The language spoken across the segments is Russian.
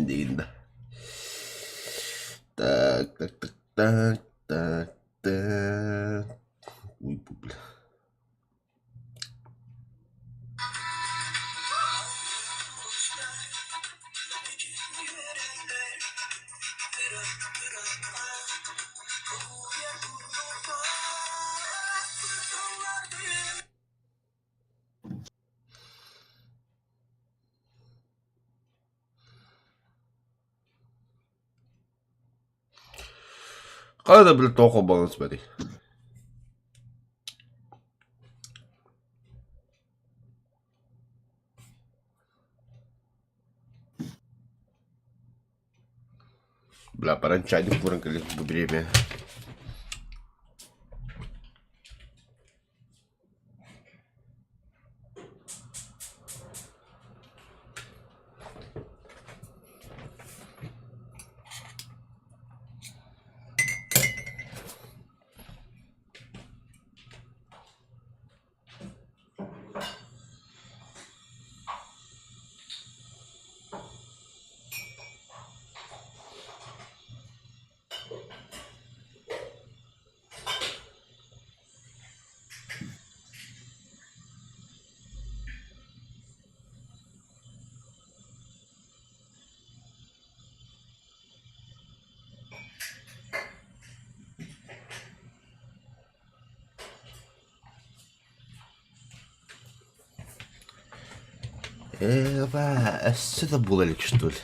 Ben de yine. Так, так, так, так, так, так. Ой, бубля. Қайда білет оқымаңыз бәді. Бля, пора чайник вырынкали в время. Сюда булалик, что ли?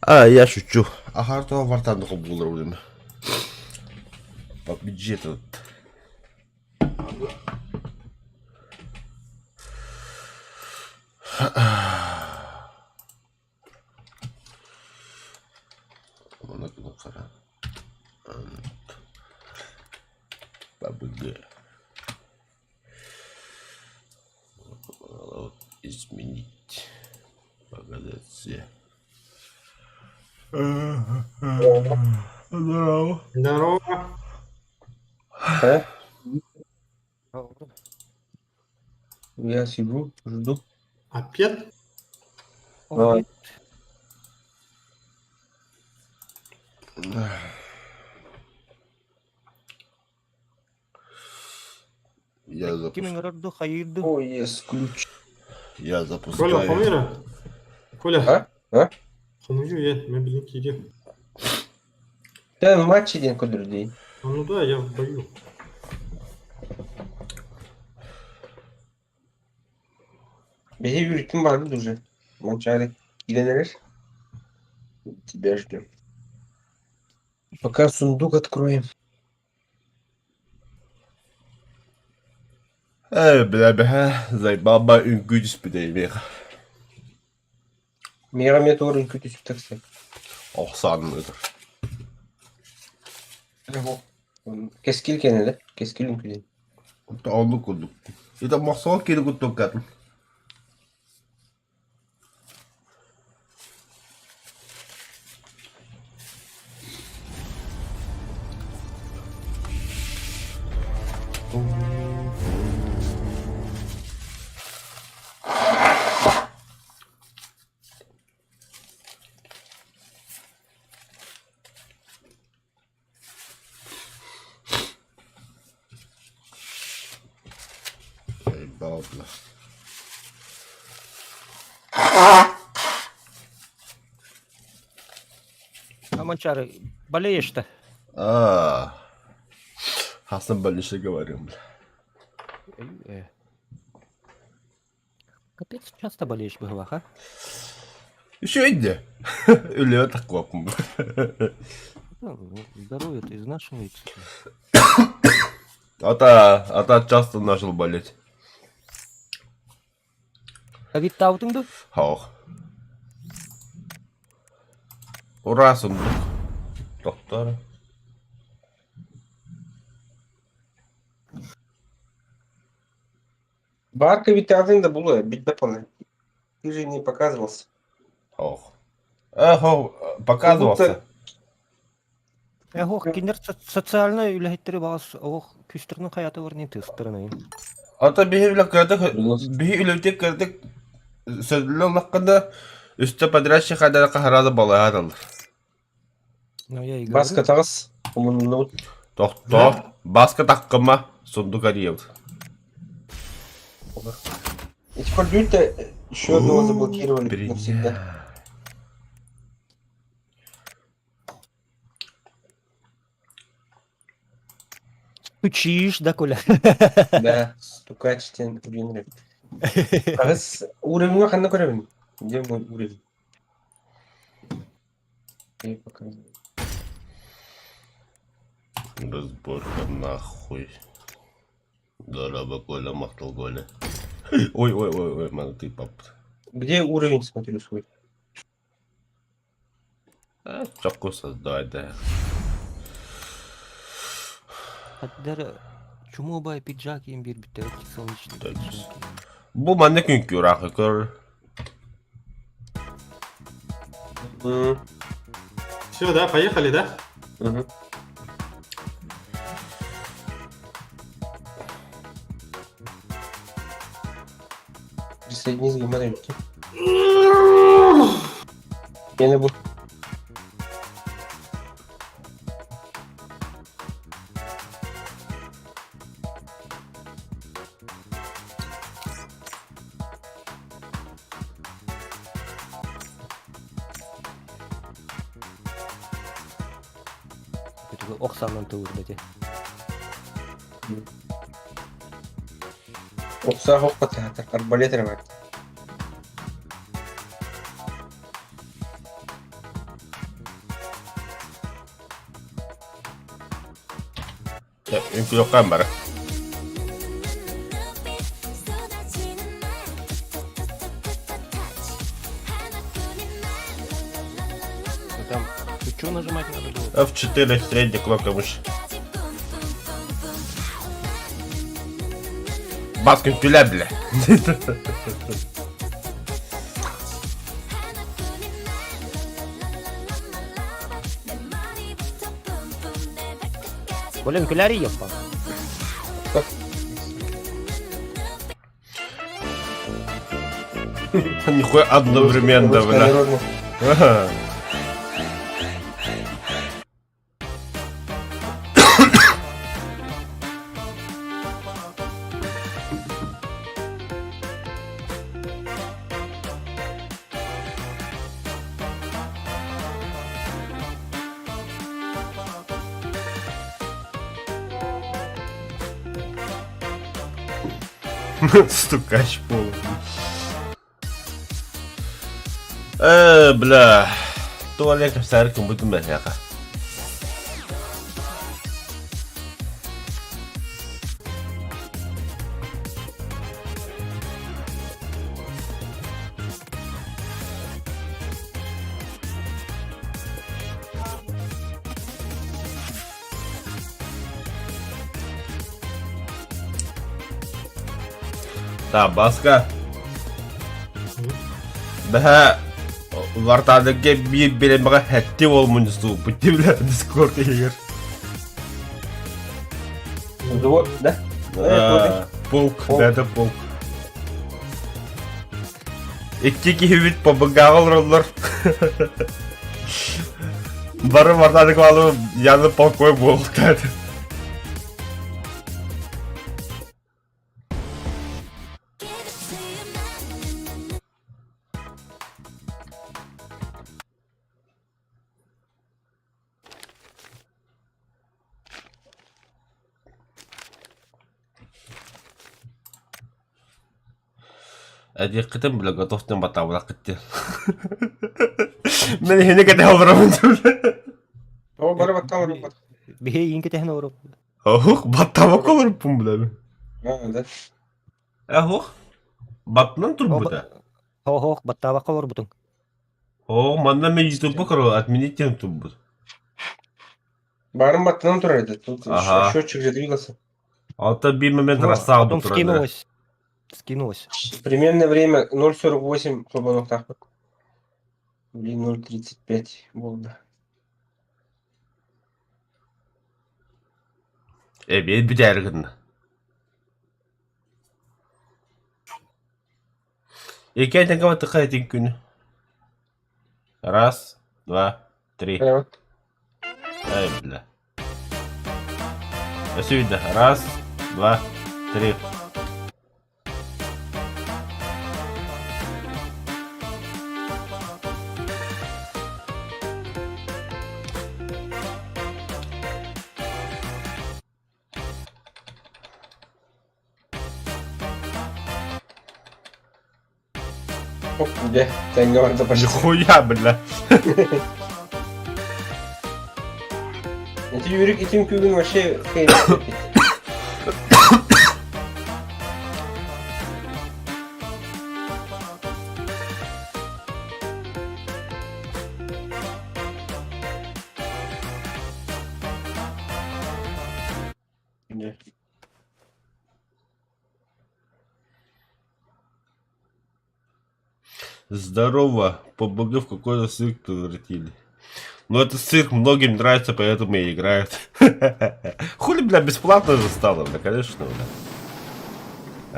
Я шучу. Ага, вартандық булыр өлімі. По бюджету. Ona qara. PUBG. Изменить. Погодите. Здорово. Здорово. Я сижу, жду. Опять? Ой. Я запускаю. Ой, есть ключ. Я Коля, запускаю. Хамира? Коля. А? Хамирю я, мобильник иди. Sen maç edin kudur değil. Ну да, я в бою. Benim yürütüm vardı уже. Maçare gidenler. Тебя ждем. Пока сундук откроем. Бля, заебаба üngüdüs bir değil mi? Мегаметорын kötüsü taksak. Oksanlıdır. Keskil kenede. Keskil ülkede. Onu kurduk. İşte masal kedi kurduk kadın. Abla. Амончары, болеешь-то? Хасан больше говорим. Капец, часто болеешь, бывало, а? Еще иди. Или так копом. Здоровье-то изнашивается. А та часто начал болеть. Ковид таутыңды? Хаух. Ура, сундук. Доктор. Барка витязын да было, бить напомню. Ты же не показывался. Хаух. Показывался. Ох, киндер социально үлэхиттери багас ох күстөрнүн хаяты бар не тыстырынайын. Ата биһи биле кырдык, биһи үлөтек кырдык сөдүлө лакканда үстө подрядчик хадара кахарады балаадал. Ну я и Баска говорю. тагыс. Умунну. Тохто, баска таккыма сонду кариев. И теперь Люта еще одного заблокировали Приня. навсегда. Стучишь, да, Коля? Да, стукач тен уровень. Тагыс уровень ханна көрөбүн. Где мой уровень? Я показываю. Разборка нахуй. Здорово, Коля, махтал Коля. Ой, мана ты пап. Где уровень, смотрю, свой? Чаку создать, да. Хаддар чуму бай пиджак кийин бир битте солнечный Так. пиджак кийин. Bu manda күнкү рахы көр. Все, да, поехали, да? Угу. Присоединись к модельке. Я не буду. Көтөгө оксанын тыурда те. Окса хоппа театр. Арбалет реват. Күнкү жоккан бар. Ну, там что нажимать надо было? F4 средняя кнопка мыши. Бас күнкүлә биле. Блин, куляри еппа. Нихуя одновременно, бля. Народный. Ага. Стукач полный. Бля. Туалет кем кем будем мяка. Та баска. Да. Вартадыгы бир беремеге хәтти болмунсу. Бити белән Discord егер. Вот, да? Полк, да, полк. Iki kihibit побыгал роллар. Бары вартадыгы алып, яны полкой болуктады. Әди кытым белән готовтан батабыла китте. Мен һине кете алырмын дип. О, бары баттан бары. Бихе инке техно урып. Ох, батаба колыр пум белән. Да. Ох. Батнан тур бута. Хох, баттаба калыр бутун. О, манда мен YouTube бакыр, отменить тем тут. Барын баттан турайды. Тут Ага. счетчик задвигался. Алта bir момент Ну, рассал потом турады. скинулось. Скинулось. Примерное время 0.48 клубанов так. Блин, 0.35 было. Мен бідергін. Екен тәңгі баты қайтын күні. Раз, два, три. Evet. Ай, бля. Сюда. Раз, два, три. Çok güzel. Denge vardı başka. Нихуя, бля. İki yürük itim kübün başı kıyım. Güzel. Здорово. Побога в какой-то цирк превратили. Но этот цирк многим нравится, поэтому и играют. Хули, бля, бесплатно же стало, бля, конечно, бля.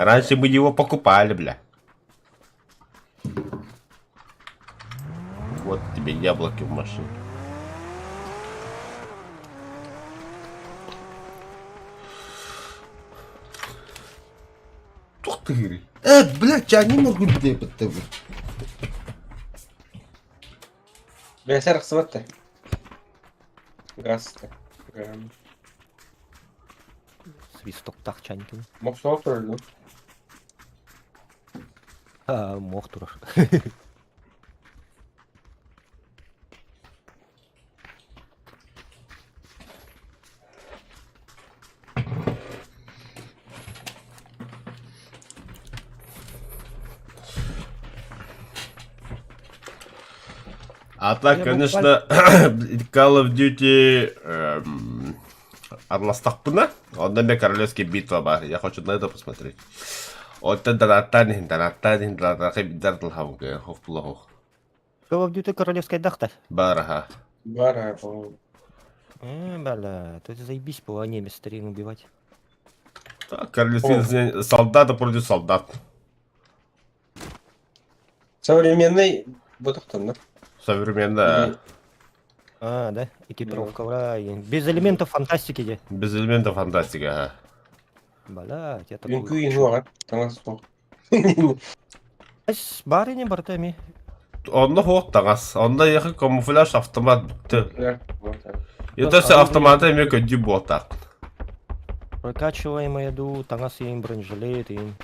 Раньше мы его покупали, бля. Вот тебе яблоки в машине. Ух ты! Блядь, я не могу делать ТВ. Бесер кısmette. Gazete. Свисток тахчанькин. Моксуğa soruldu. Мох турар. А так, Я конечно, Call of Duty Арнастақпына, онда мен королевский битва бар. Я хочу на это посмотреть. Вот это донаттан, биддар хамга, хоп плохо. Call of Duty королевская дахта. Бараха. Var abi. Бля, то это заебись было немец старин убивать. Так, королевский солдата против солдат. Современный Ботахтан, да? Современно. Да? Экипировка, бля. Без элементов фантастики, где. Без элементов фантастика, ага. Бля, я Dünkü такой. yeni var. Tamam son. Барыня бартами. Онда хоқ таңас. Онда яқы камуфляж автомат бітті. Evet, var tabii. Это все автоматы мен көдді ботақ. Прокачиваем еду, тангас им бронежилет им.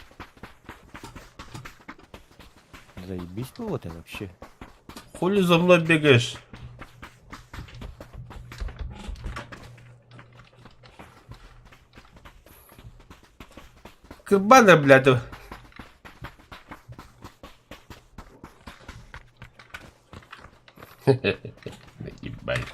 Заебись было это вообще. Хули за мной бегаешь? Кабана, блядь. Ебать.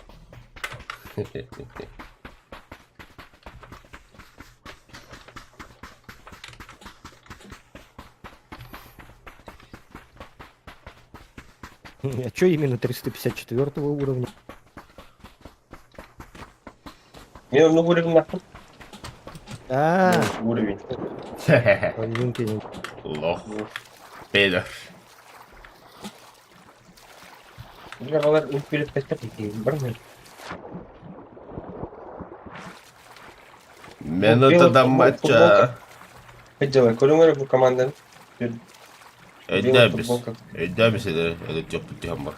А чё именно 354 уровня? Мне он уровень нахуй. А, Уровень. блин. Лох. Пидор. Güzel kadar ilk bir teste peki. Var mı? Минута до матча. Kaç var? Kolumları bu komandanın. Эдябис. Эдябис это теплый тембр.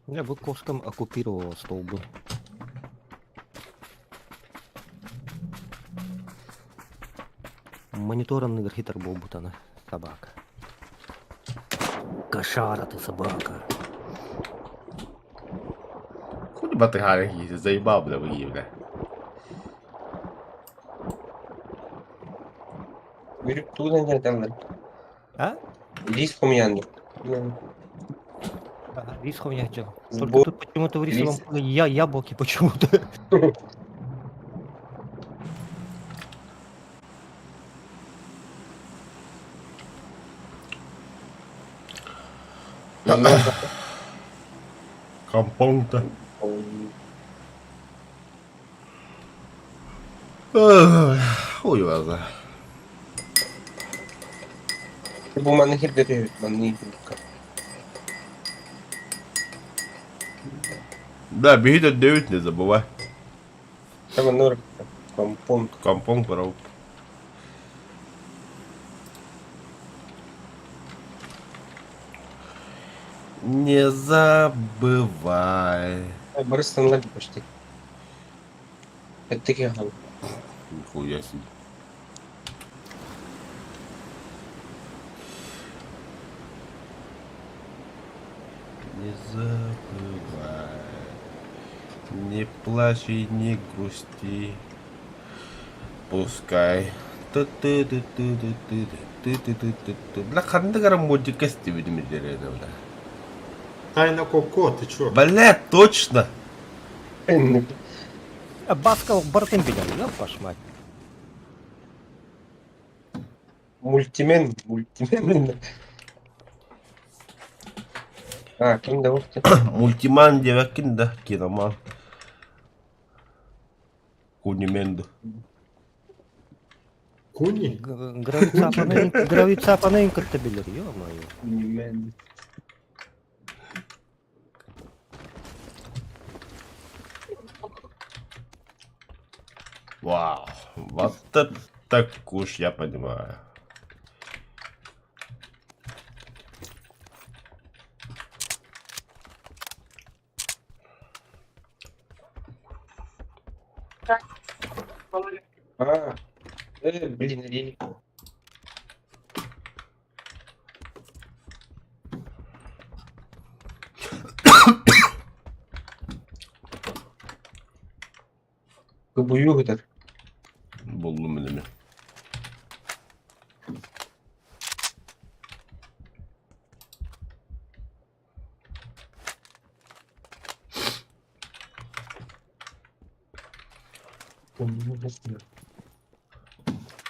Я бы кошкам оккупировал столбы. Мониторный архитектор был бутана. Собака. Кошара ты собака. Хули батыгарки, заебал, бля, вы, бля. Yürüp tuğdan nereden lan? А? Риск у меня нет. Рис у меня хотел. Сбор- Только тут почему-то в рисовом рис. поле яблоки почему-то. Немного. Компонта. Хуй его знает. Bu bana gidiyor. Bana iyi bir Да, беги до 9, не забывай. Tamam doğru. Компонт. Компонт порог. Не забывай. Burası tanılar bir başlık. Ettik ya. Нихуя себе. Не забывай. Не плачь и не грусти. Пускай. Бля, хандыгарам модикасти, видимо, деревня, бля. Тайна Коко, ты чё? Бля, точно! А Баска бортом бегал, ёб вашу мать. Multimen. Kimde bu? Мультиман, девякин, да, киноман. Кунименду. Куни? Гравицапаны инкартабелер, ё-моё. Multimen. Вау. Вот это куш, я понимаю. Блин, релик. Кабую kadar. Buldum elimi.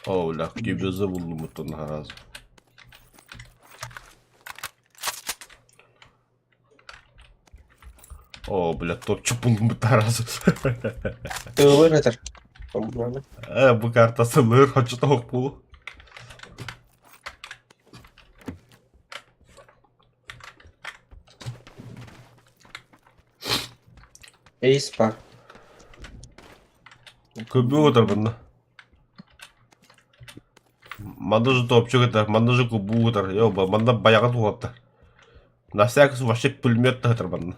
О, бля, гибезі buldum bir разу. О, бля, topçu buldum bir разу. Ömer kadar. Bu karta sınır, hoca tavuk bulu. Ace var. Компьютер, бля. Манда же топчу это, манда же компьютер, ёба, манда баягат вот. На всякий случай вообще пулемет это, бля.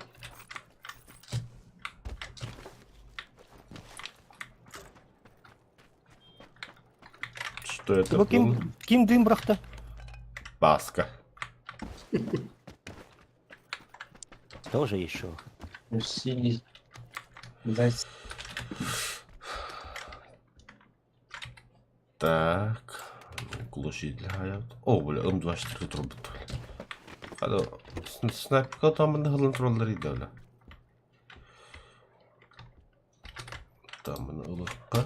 Что это? Bu kim düğün bıraktı? Баска. Тоже еще. Усилий. Дать. Так. Глушитель hayat. О, бля, М24 трубы. Hadi sniper tamamını hızlı trolleriydi öyle. Tamamını ılıkka.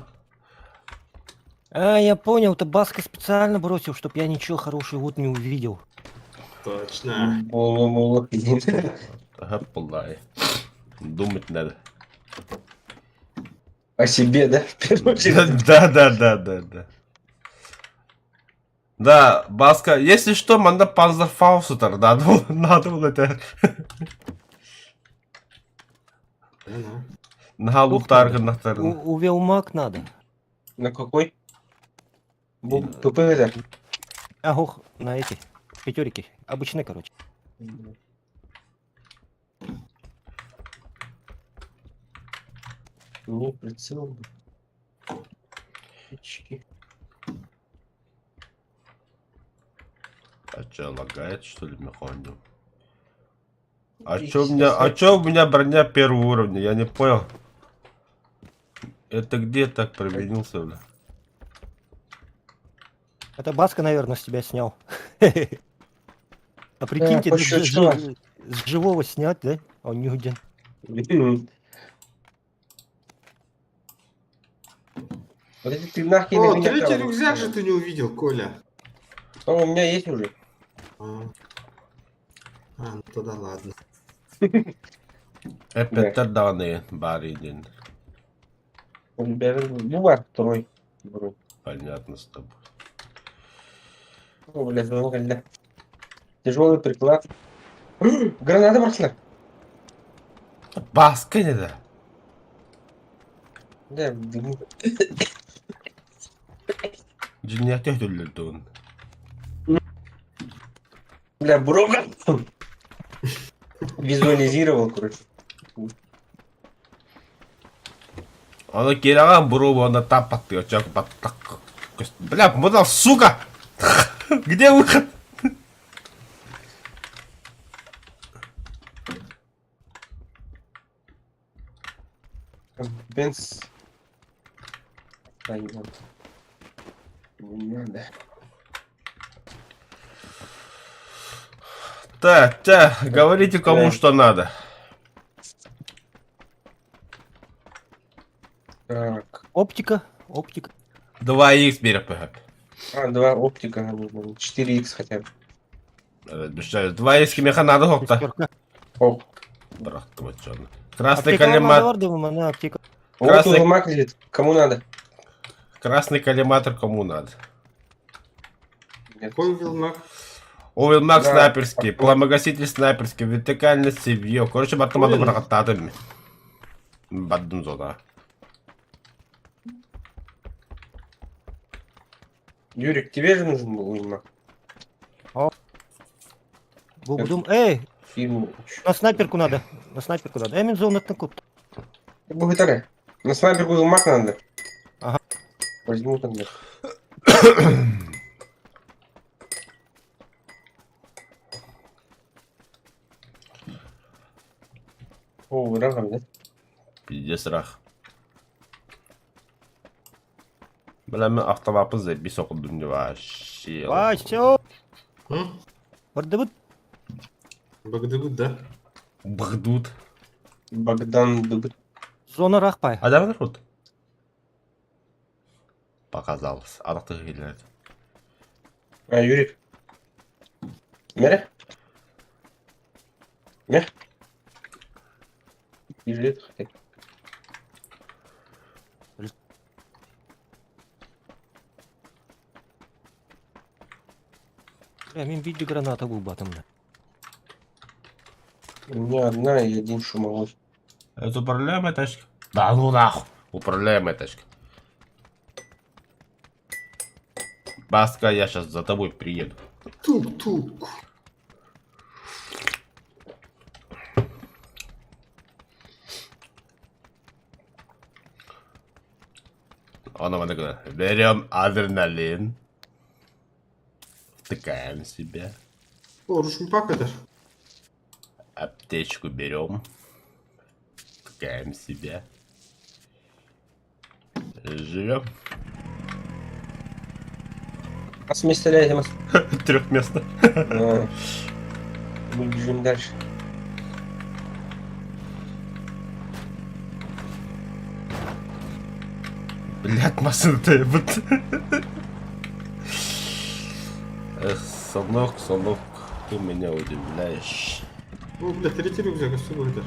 А, я понял, ты Баска специально бросил, чтоб я ничего хорошего вот не увидел. Точно. Молок. Hep vallahi. Думать надо. О себе, да? В первую очередь. Да. Да, Баска, если что, манда Panzerfaust'tur. Надо было это. Да-да. На лутарга нахтарна. У Велмак надо. На какой? ПП kadar. Ага, на эти. Пятерики. Обычные, короче. Ну, прицел. Очки. А чё, лагает, что ли, механизм? А чё у меня броня первого уровня? Я не понял. Это где так провинился, бля? Это Баска, наверное, с тебя снял. А прикиньте, хоть что-то. с живого снять, да? А он нигде. Вот эти ты нахер О, на меня третий правда. рюкзак же ты не увидел, Коля. Он у меня есть уже. А. А, ну тогда ладно. Эпетер данные баридин. У тебя ну, бар второй. Вроде. Понятно с тобой. О, блядь, да. Тяжелый приклад. Граната прошла. Баска не да. Да, дыму. Джиннят öldürdün. Бля, Бруга. Визуализировал, короче. Onu geri alan bro ona tap atıyor. Çok batak. Бля, мудал, сука! Где выход? Бенс. Не надо. Так, говорите кому что надо. Так. Оптика, оптика. 2х берем. А, 2 оптика нужно. 4х хотя бы. 2х меха надо хокта. Шестерка. Оп. Брат, вот что. Красный Аптека коллиматор. орды, у меня аптека. Вот Красный- тут маг лежит. Кому надо? Красный коллиматор кому надо. Нет. Какой Вилмак? Овелмак Да. снайперский, пламогаситель снайперский, вертикальное цевье. Короче, батмаду Ой. брахатадами. Баддун зона. Юрик, тебе же нужен был уйма. Бубудум. Эй, Фильм. на снайперку надо. На снайперку надо. Эмин зона накуп. Богатыря. На снайперку уймак надо. Ага. Возьму тогда. О, врагом, да? Пиздец рах. Бля, мен автовапы зәбби соқылдым деп вообще. Ай, все. М? Бардабыт. Багдагуд, да? Бхдут. Богдан Дуб. Зона рахпай. Адам народ. Показалось. Арақтығы келеді. А, Юрик. Мере? Мер? Бежит хотя. Бля, мен виде граната был батом. У меня одна и один шумовой. Это управляемая тачка? Да ну нахуй. Управляемая тачка. Баска, я сейчас за тобой приеду. Тук-тук. Она вот такая. Берем адреналин. Втыкаем себе. О, рушмпак это ж. Аптечку берем. Втыкаем себе. Живем. А с места рядом. Трехместно. Мы бежим дальше. Блять, машина-то вот. Эх, сынок, ты меня удивляешь. О, бля, третий рюкзак, а что это?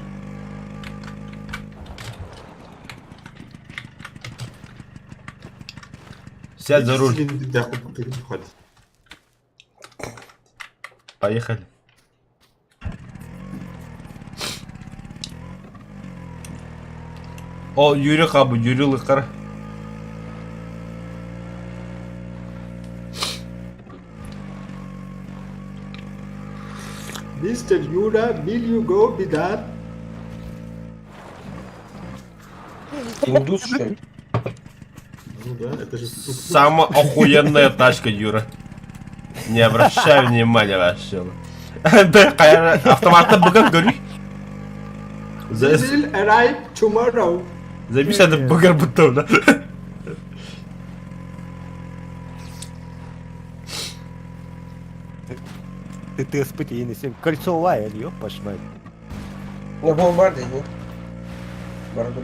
Сядь за руль. Да, хоть. Поехали. О, Юрий Хабу, Юрий Лыкар. Мистер Юра, will you go be that? Индус, что ли? Ну да, это же тук-тук. Самая охуенная тачка, Юра. Не обращай внимания вообще. Автоматно бугар говорю. They will arrive tomorrow. Забись, это бугар бутон, да? Ты испытание. Кольцо лая, ёп, пошла. На бомбарде, нет? Бороду.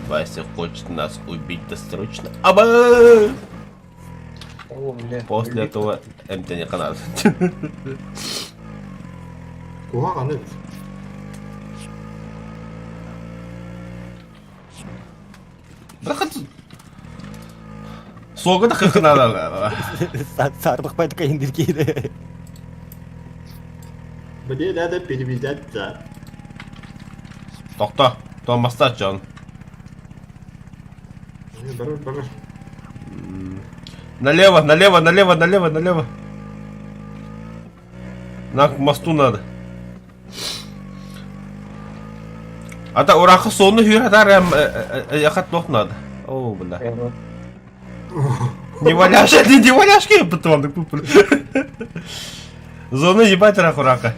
Вася хочет нас убить досрочно. Аба! О, бля. После этого МТ не канал. Куга қаны. Бірақ соңғы да қырқынады. Сарбықпайды кайындыркейді. Мне надо перевязаться. Тоқта, томаста Джон. Барар. Налево, налево, налево, налево, налево. Нам к мосту надо. А да урақы соны хүйратар яқат тоқ надо. О, бля. Не валяш, не валяш ке бутонды пупыл. Зоны ебать рах урака.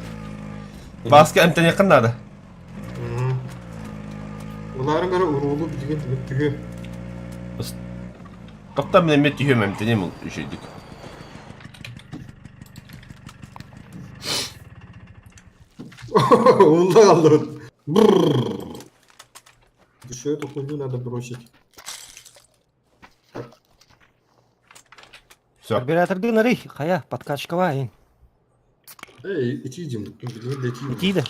Басқа МТ не надо. Олардың қара ұрулы білген түгі. Тоқта мен мет түйем МТ не мұл үшедік. Олда қалды. Еще эту хуйню надо бросить. Все. Карбюраторды нары, қая, подкачкава, ен. Эй, идем. Летим. Тиді.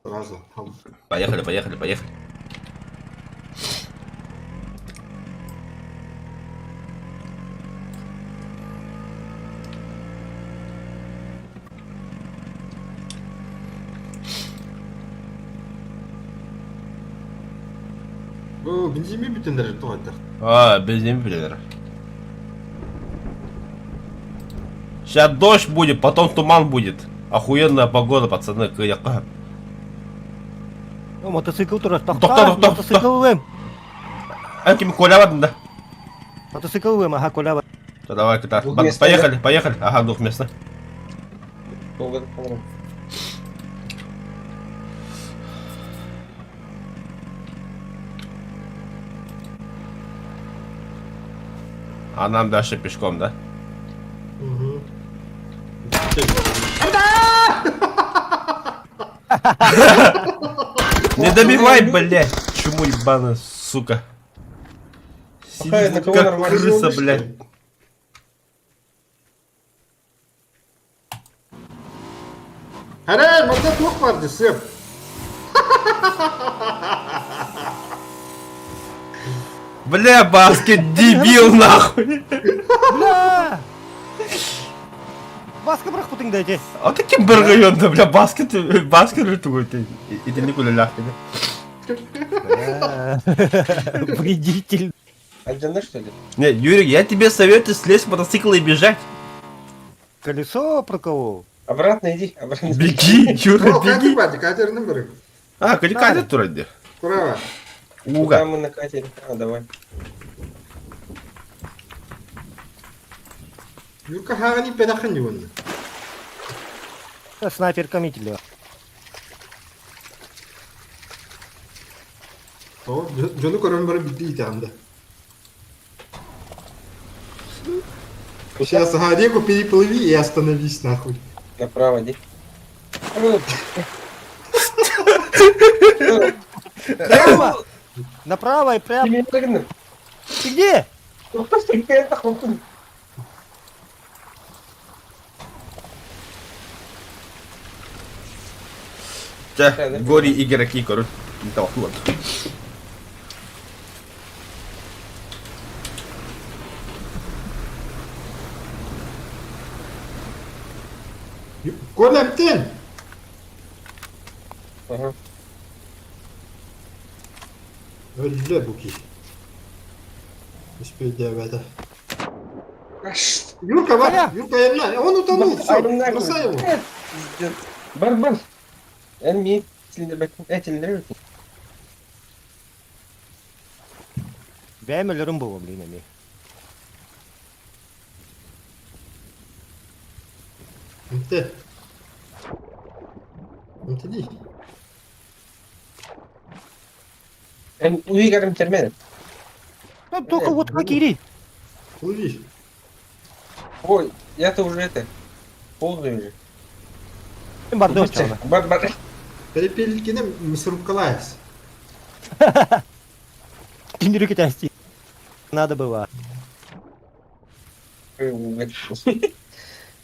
Сразу. Там. Поехали, поехали, поехали. О, бензинмен бітендер тоғайды. Бензин блин. Сейчас дождь будет, потом туман будет. Охуенная погода, пацаны, каяка. Мотоцикл тұрады. Тоқта. Мотоцикл өм. Кім колявадың да? Мотоцикл өм, аға колява. То давай, кита. Двухместный, Поехали, поехали. Ага, двухместно. А нам дальше пешком, да? Угу. Не добивай, блядь! Чему ебаная, сука? Какая Сидит это как нормально, крыса, что ли? блядь. Аре, мында тоқ бар десем. Бля, баскет, дебил, нахуй! Бля! Басқа бірақ бұтыңды әте. А ты кем баргайонда, бля, баскет рытугой ты. И ты никуда ляхи, Вредитель. Отжаны, что ли? Не, Юрий, я тебе советую слезть с мотоцикла и бежать. Колесо проколол. Обратно иди, обратно. Беги, Юра, О, беги. катер бар, катердің бірі. А, катер турады. Құрава. Куда Уга. мы на катере? А, давай. Юрка хағани педақын юынды. Снайпер комитель. О, жоны көрін бірі бітті итамды. Сейчас реку переплыви и остановись нахуй. Направо иди. Прямо! Направо и прямо. Ты меня догнал. Ты где? Ну кто стреляет, нахуй? Гори игроки, короче, не толкнут. Колем тен! Ага. Öldü bu ki. Hiçbir devede. Аш, Юрка, Коля! Юрка, он утонул, все, Айдың бросай его. пиздец. Бар. Әнме, цилиндр цилиндр. Бәм өлірім бұл, блин, әме. Мте. Мте değil. Уйгарым термин. Ну, только вот как ири. Плыви. Ой, я-то уже это. Ползаю уже. Бардо чана. Бар. Перепелкine мısırıp kalayız. Тендерюки тясти. Надо было.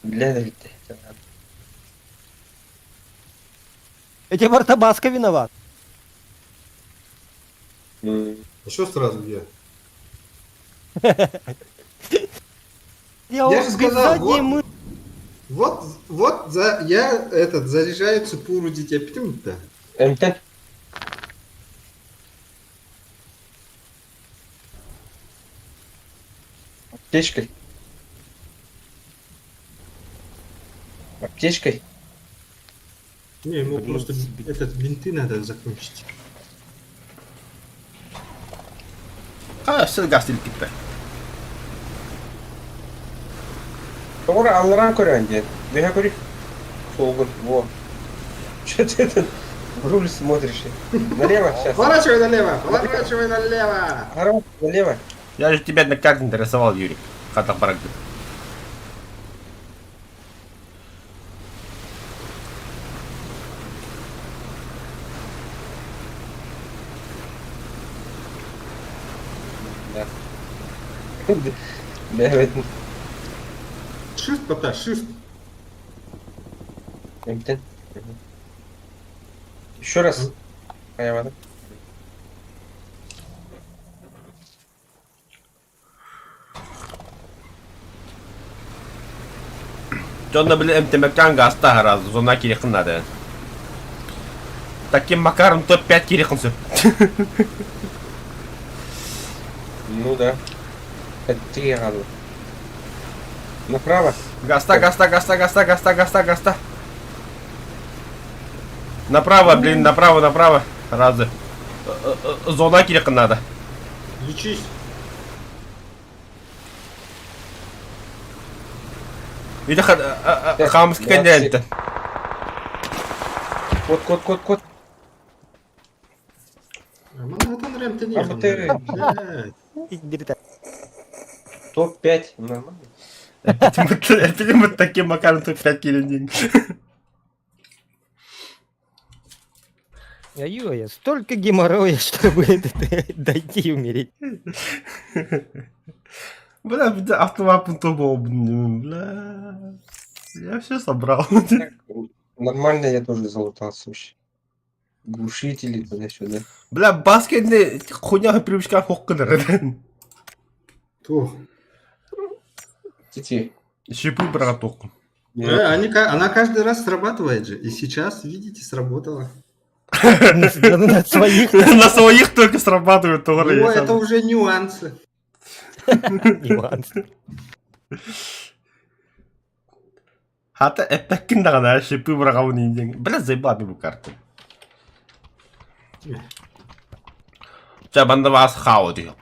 Бля, ведь. Эти Вартабаска виноват. А что сразу где? Я Я вот же без сказал, задней вот, вот я заряжаю цепуру дитя птюнта. Эмтен. Аптечкой. Аптечкой. Не, ему Блин, просто себе. этот бинты надо закончить. все гастил китте. Sonra Алларан көрән дед. Бега көрик. Солгын. Во. Че ты этот в руль смотришь? Налево сейчас. Поворачивай налево, поворачивай налево. Ага, налево. Я же тебя на как интересовал, Юрий. Хата парагды. Да. Да, evet. Shift, пота, shift. Эмтен. Еще раз. Ayamadım. Jonda bile emtemekten gasta раз, зона кирихын надо. Таким макаром топ-5 кирихын сөп. Ну да. Это три раза. Направо. Гаста, гаста, гаста, гаста, гаста, гаста, гаста. Направо, блин, направо, направо. Разы. Зона кирихын надо. Лечись. Иди хамский молодцы. континент. Кот. Манhattan Рэмптен А вот ты- ехал. Топ-5. Нормально. Это мы таким макаром топ-5 кирихын. Ой, столько геморроя, чтобы дойти и умереть. Бля, автомат был, бля. Я все собрал. Так, нормально я тоже залутался вообще. Глушители туда-сюда. Бля, баскетный хуйня привычка хоккенер. То. Тити. Щипы, браток. Она каждый раз срабатывает же. И сейчас, видите, сработала. На своих На своих только срабатывают товары. Ну, это уже нюансы. нюансах. Хата эппекин дагана щипы брагавын инден. Бля, заебал мне карту. Банда вас хау диyor.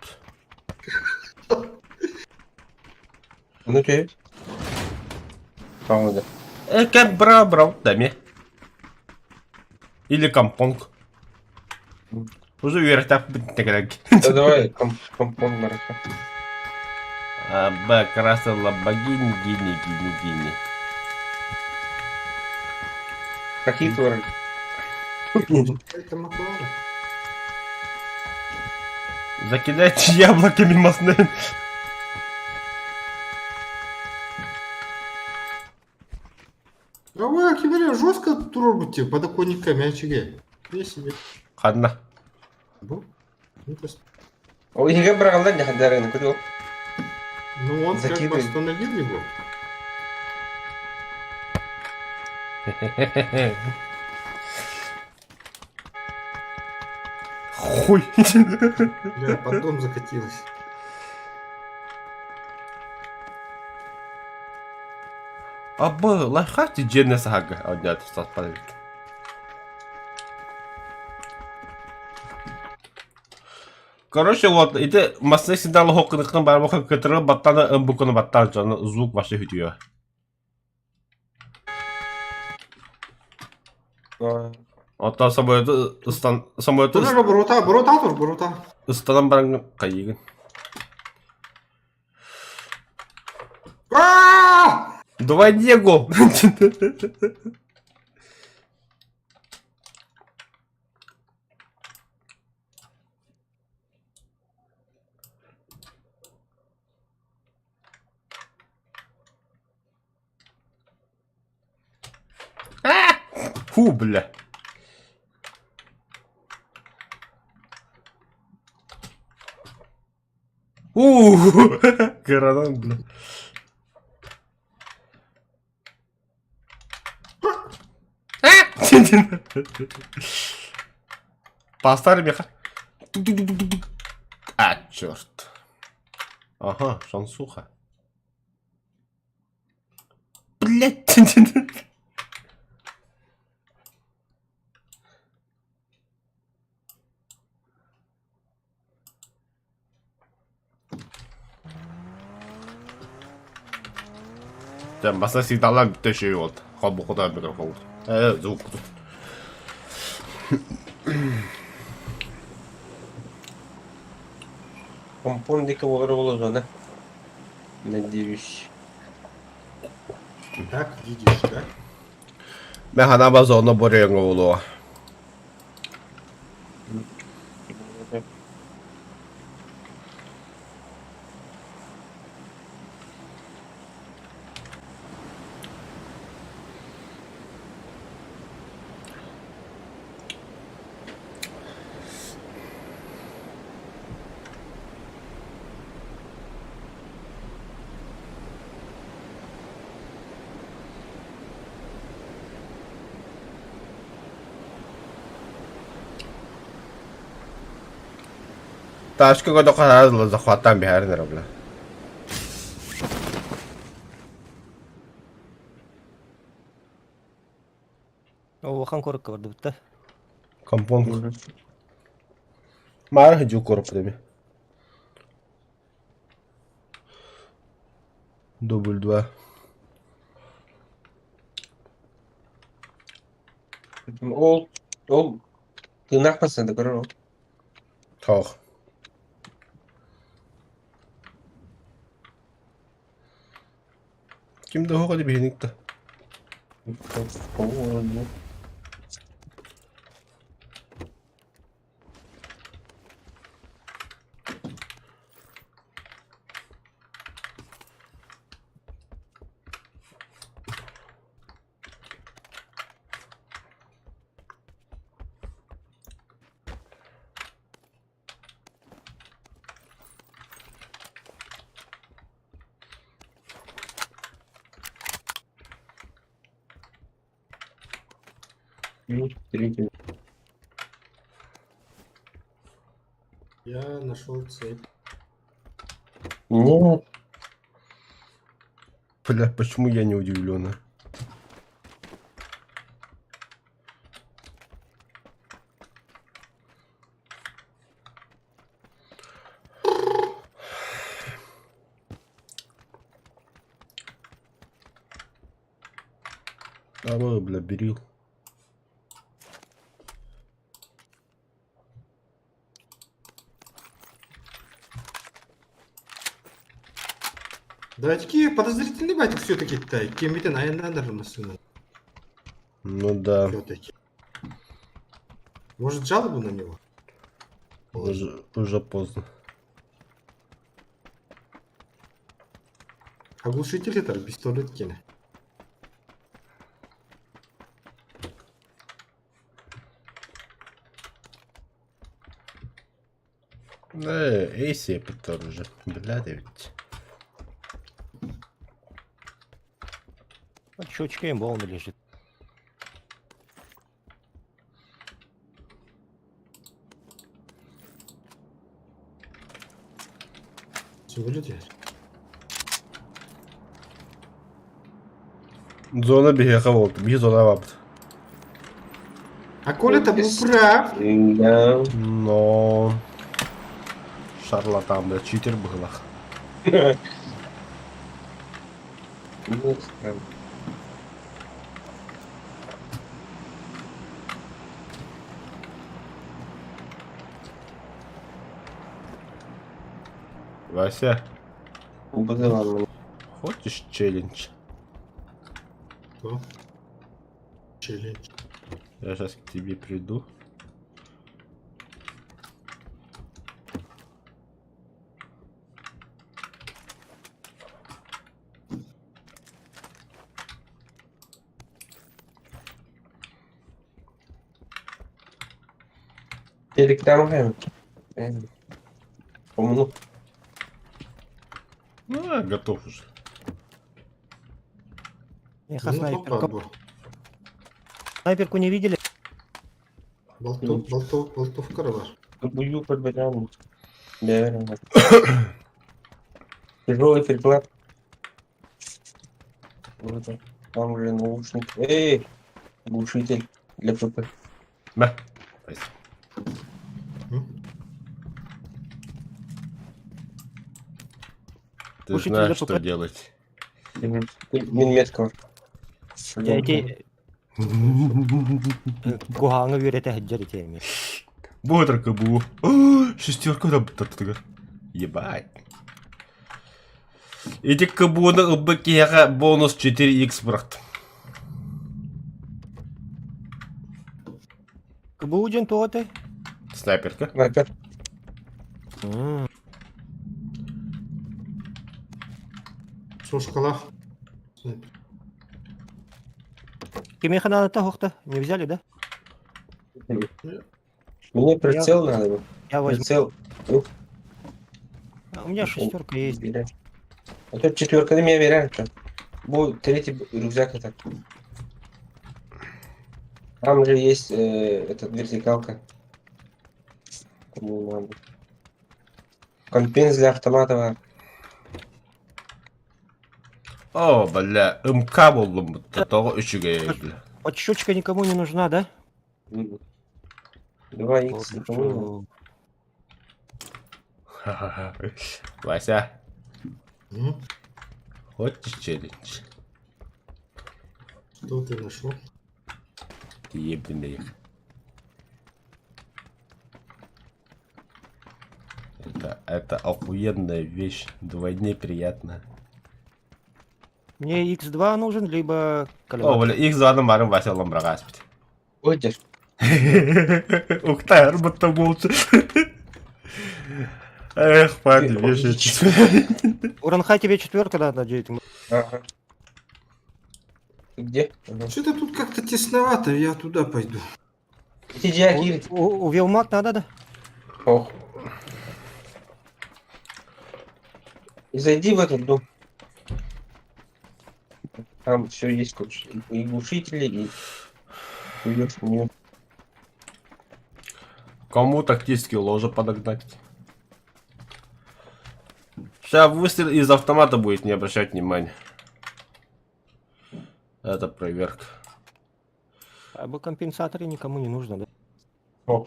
Ну ты. Правда. Кэп бра, даме. Или компонг. Уже вертап битнегрек. Да давай компон марафон. Б, краса лабагини, гини. Какие творы? Это Маклара. Закидайте яблоками масны. А вы, Акимария, жестко трогаете подоконниками очаги. Я себе. Хадна. Бу. Ну, то есть, Ой, я брал, да, не хадарен, куда? ну, он как бы Закидывай. остановил его. Хуй. Бля, потом закатилась. Абы, лайфхак ти дженнес хага. А, нет, стас подавит. Короче, вот, это масса сигнал хоккыныкны бар баха кетирэ баттаны ымбукыны баттан жаны звук башы хүтүя. Ото самолеты Тоже Борута. ыстанан баран кайыгын. Давай Диего! Фу, бля. Коронан, бля. Поставим меха. А, черт. Ага, шансуха. Блять. Masa signallar bir de şey oldu. Ha bu kadar mikrofon oldu. Звук тут. Компон дикого зона. Надеюсь. Так, видишь, да? Ben hana bazı onu buraya ngolu. Ташка го доказала захватам бихар не робля. Оған көрікке барды бітті. Компон. Мар хыджу корп деме. Дубль 2. Ол тырнақ басында көрір ол. Тох. Kimde o kadar bilinlikte. Я нашел цепь. Нет. Бля, почему я не удивлен? А вы, бля, берил. Да, такие подозрительные батик все-таки тай. Кем это надо сына. Ну да. Все-таки. Может, жалобу на него? Уже поздно. Оглушитель это пистолет кине. Эйси Питер уже. Бля, да ведь. Щучка имбовна лежит. Все вылетели. Зона бега вот. Беги зона вапт. А Коля-то был прав. Да. Но... Шарлатан, бля, читер был. Ну, странно. Вася, Ладно. хочешь челлендж? Что? Челлендж. Я сейчас к тебе приду. Телеграм. Помню. Ну, готов уже. Эх, Ну, а попад был. снайперку не видели? Болтов караваш. Бую под бедами. Да. Тяжелый приклад. Вот так. Там уже наушник. Эй! Глушитель для ПП. На. Спасибо. Ты Глушитель знаешь, для что ПП. делать. Минометского. Я эти куганга верите хаджари теми. Бодрка был. Шестерка там. Ебать. Эти кабуны БК бонус 4х, брат. Кабудин тоты. Снайперка. Снайпер. Что шкала? Кемеха надо того-то. Не взяли, да? Мне прицел надо. был. Я возьму. Прицел. Ну, А у меня шестерка есть. берем. А тут четверка, ты меня веряешь, что? Будет третий рюкзак это. Там же есть эта вертикалка. Кому надо. Компенс для автомата. О, бля. МК был. Того еще бля. Подщечка никому не нужна, да? 2х никому не надо. Ха-ха-ха. Вася, Ну, хочешь челлендж? что ты нашел? Ебаный. Это охуенная вещь. Вдвойне приятно. Мне X2 нужен, либо О, колебатель. бля, их за номером Вася ламбрага спит. Ой, дядь. Уктар, будто молча. Эх, парни, вешайте. Уранхай тебе четверка надо, Джейт. Ага. Ты где? Ага. Что-то тут как-то тесновато, я туда пойду. Иди, Агир. У Вилмак надо, да? Ох. И зайди в этот дом. Там все есть, короче. И глушители, и уйдешь в нее. Кому тактические ложи подогнать? Сейчас выстрел из автомата будет, не обращать внимания. Это проверка. А бы компенсаторы никому не нужно, да? О.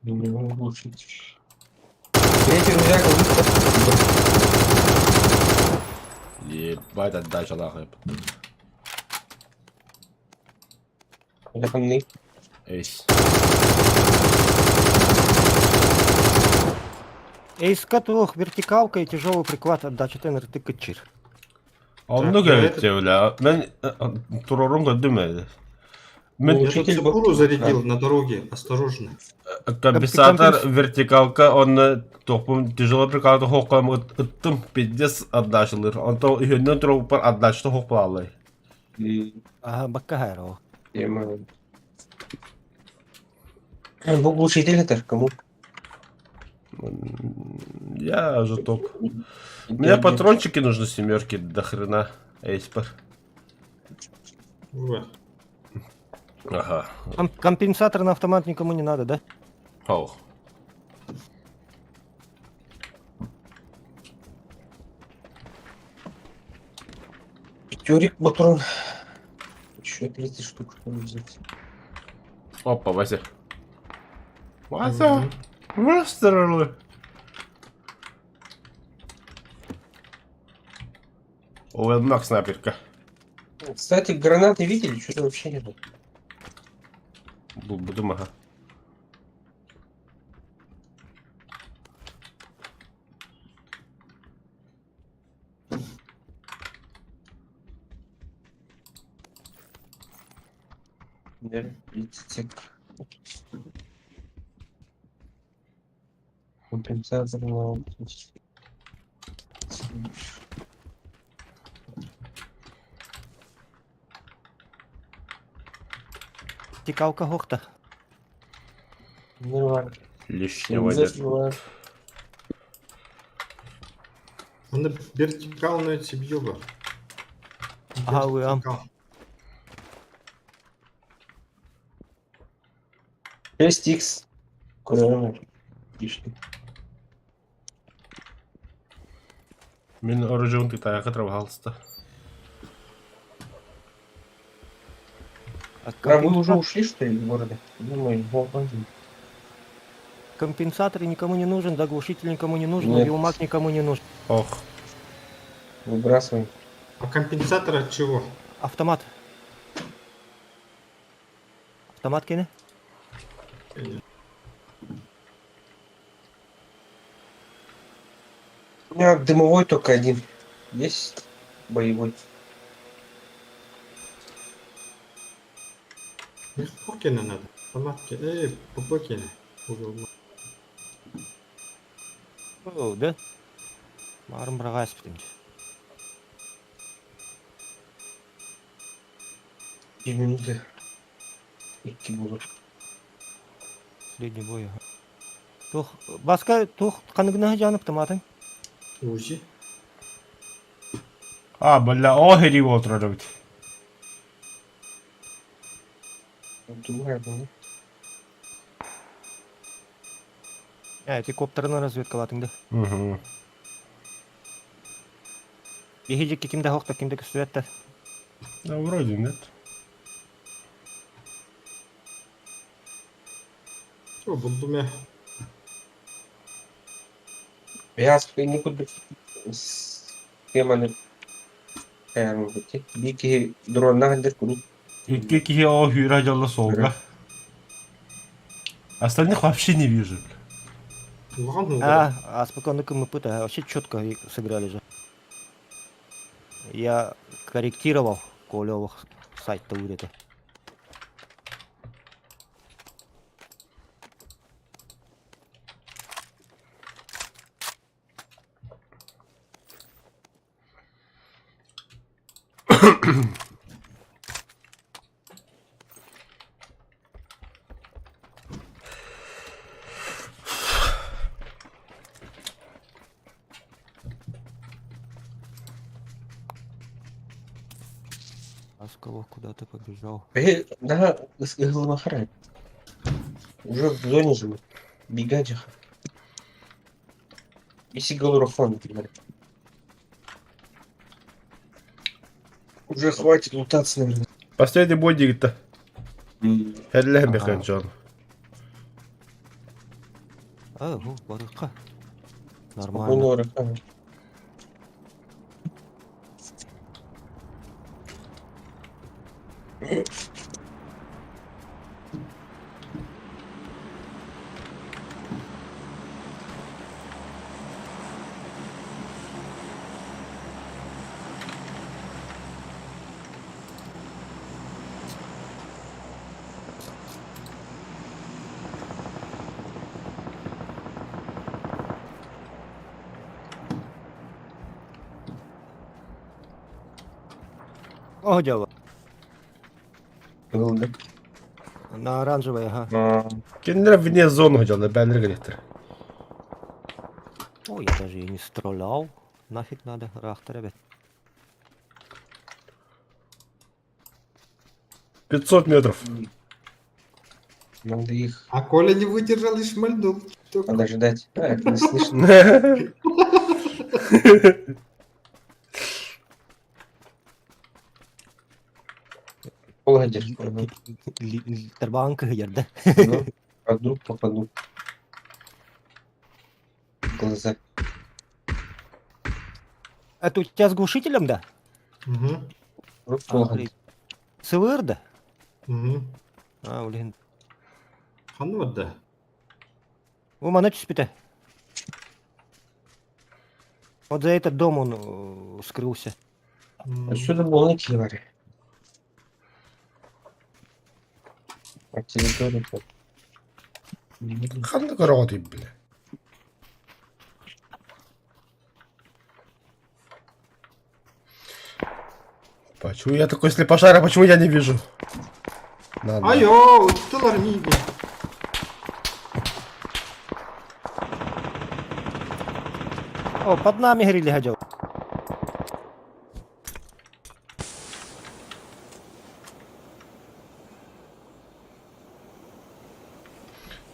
Не могу глушить. Третий рюкзак Ебать, отдача нахуй. выставленный. Эйс. Из которых вертикалка и тяжелый приклад отдача тенер качир. Онну Так, käytti бля. Мен турорунга düme. Мен Я тут Учитель цепуру зарядил на дороге, осторожно. компенсатор вертикалка он топун тяжелый прикалды хоккам ыттым пиздец отдачылыр. Он то үйөннөн туруп бар отдачты хокпалай. Ага, баккаэро. Тема. Был глушитель это кому? Я же топ. Мне патрончики нужны семерки до хрена. Эйспер. Вот. Ага. Компенсатор на автомат никому не надо, да? Ох. Пятерик патрон. Еще 30 штук что ли взять. Опа, Вася. Вася! Выстрелы! ОЛМАК снайперка. Кстати, гранаты видели? Что-то вообще нету. Буду мага. Да, 30. Компенсатор на вертикалка горта. Нормально. Лишнего нет. Забиваю. Она вертикальная цибьёба. Ага, вы, ам. 6х. Куда лишний. Мен оружием ты так отрывался-то. А А вы уже ушли, что ли, из города? Думаю, вот один. Компенсатор никому не нужен, заглушитель никому не нужен, Нет. биомаг никому не нужен. Ох. Выбрасываем. А компенсатор от чего? Автомат. Автомат кине? У меня дымовой только один. Есть боевой. Покина надо. Помадки. Попокина. О, да? Марым брагас бітімді. 2 минуты. Идти буду. Последний бой. ага. Тух, басқа тух қанығына жанып тыматын. Узи. А, бля, огірь его отравить. Другая была. Ти коптерына разведкалатыңды. Угу. Ехеджекке кимде хоқта, кимде күстүреттер. Да, вроде нет. Что, булдуме? Я никуда с кеманы. Каярым бути. Бики дронна гандер куру. И кихи огірь радиола солга. Остальных вообще не вижу. А спокойно мы пыта, вообще четко сыграли же. Я корректировал Колевых сайт-то вырета. Аскалов куда-то побежал. Да, Галмахарай. Уже в зоне же мы. Бегать же. Если галурофон, например. Уже хватит лутаться, наверное. Последний бодик-то. Херле Ага. Механджон. Барыха. Нормально. Спокойного рака. О, дело. Был, да? На оранжевой, ага. Кендер вне зону делал, бендер грифтер. Ой, я даже и не стрелял. Нафиг надо, рахта, ребят. 500 метров. Надо их А Коля не выдержал и шмальнул. Только. подождать. А, это не слышно. Погоди. Тербанка ерде. Ну, а вдруг попаду. В глаза. Это у тебя с глушителем, да? Угу. Вдруг погоди. СВР, да? Угу. Блин. Ханот, да. Вы манете спите. Вот за этот дом он скрылся. А что это было на киларе? А территория-то? Ханна короты, бля. Почему я такой слепошара, почему я не вижу? Ладно. Айо, уттылар миге. О, под нами грили гадел.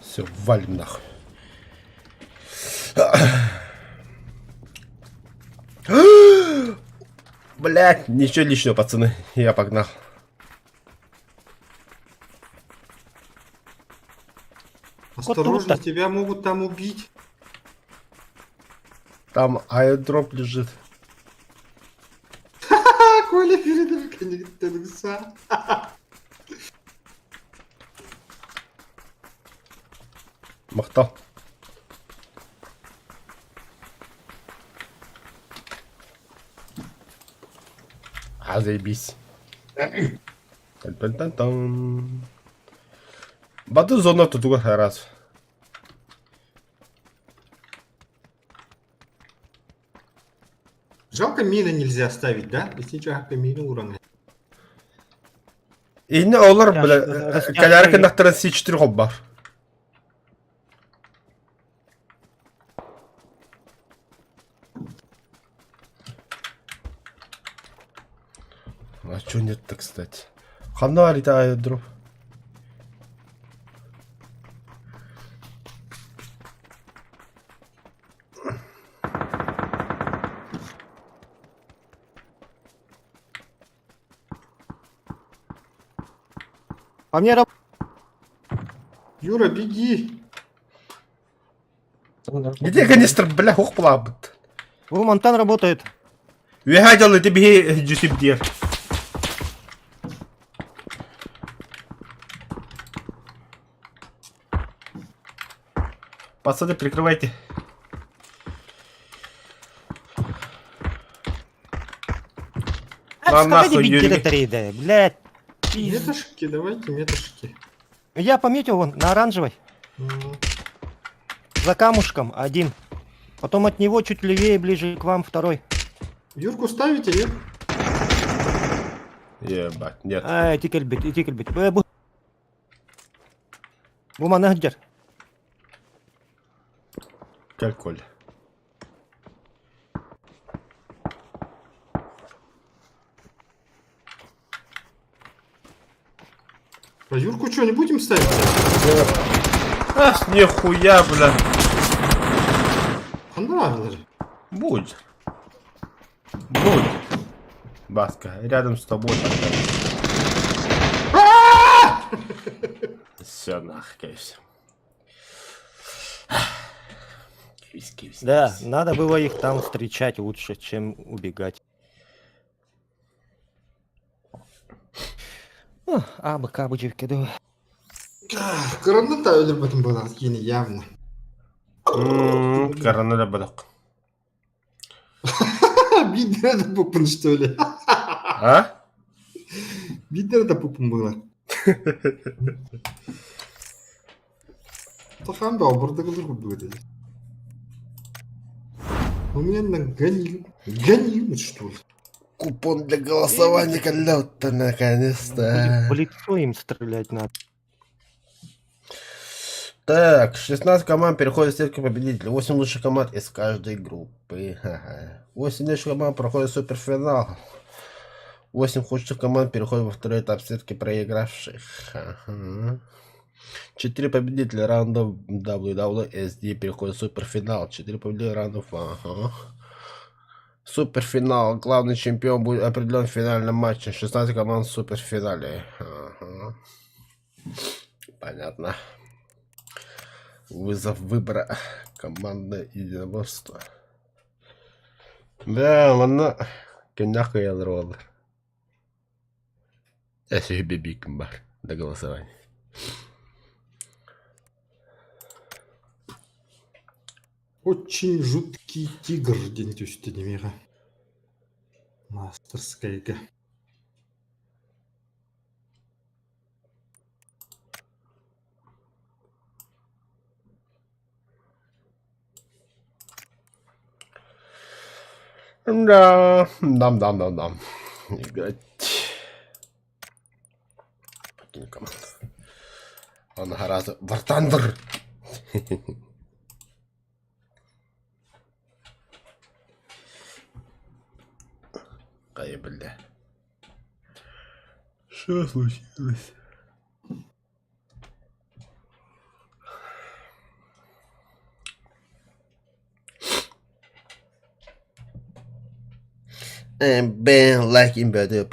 Все, валим нахуй. Блять, ничего личного, пацаны. Я погнал. Осторожно, тебя могут там убить. Там аэродроп лежит. Коля передавка не тынса. Махтал. А, заебись. Тан-тан-тан-тан. Бату зона тут раз. Жалко, мины нельзя ставить, да? Если жалко, мины уронить. İğne olur Ya böyle. şu- Kalarken naktaran C4 hop var. А чё нет-то, кстати? Ханали да, дроп. По мне Юра, беги. Где канистр, бля, хух плавает. Монтан работает. Вигадил, ты беги, Джусип Дир. Пацаны, прикрывайте. А, нахуй, сходи, бить Юрий. директорей, да, блядь. Метошки, давайте метошки. Я пометил вон на оранжевой. М. За камушком один. Потом от него чуть левее, ближе к вам второй. Юрку ставите, нет? Ебать, нет. Тикельбит, тикельбит. Бумана где? Как Коль. А Юрку что, не будем ставить? А, нихуя, бля. Понравилось же. Будет. Будет. Баска, рядом с тобой. Все, нахуй, все. Да, надо было их там встречать лучше, чем убегать. Абы кабычевки, да. Granata öldürmedim bana yine явно. Коронавирус бадок. Видно это пупын, что ли? А? Видно это пупын было. Тахан да обырдыгылыр было. У меня нагонил, что ли? Купон для голосования колёта, наконец-то. В лицо им стрелять надо. Так, 16 команд переходит в сетку победителей. 8 лучших команд из каждой группы. Ага. 8 лучших команд проходит суперфинал. 8 худших команд переходят во второй этап сетки проигравших. Ага. 4 победителя раундов WWSD переходят в суперфинал. 4 победителя раундов. Ага. Суперфинал. Главный чемпион будет определен в финальном матче. 16 команд в суперфинале. Ага. Понятно. Вызов выбора. Командное единоборство. Да, ладно. Коняха и роллер. Я себе бикмбар до голосования. Очень жуткий тигр день мира. Мастерская игра. Да, дам. Играть. напарником. Он гораздо... Вартандр! Ай, бля. Что случилось? Been like in bed.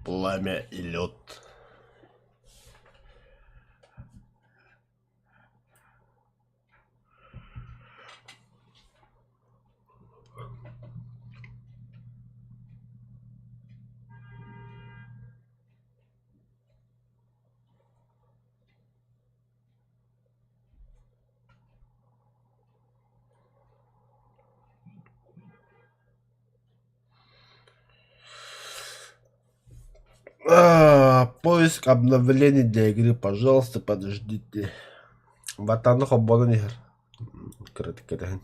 Пламя и лед. Поиск обновлений для игры. Пожалуйста, подождите. Ватану хоббонигер. Критикерен.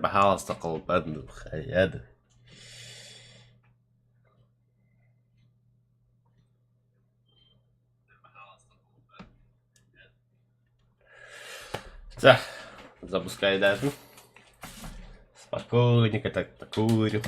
بحاول استقل بند الخيال. Так, запускай даже. Спокойненько так покурю.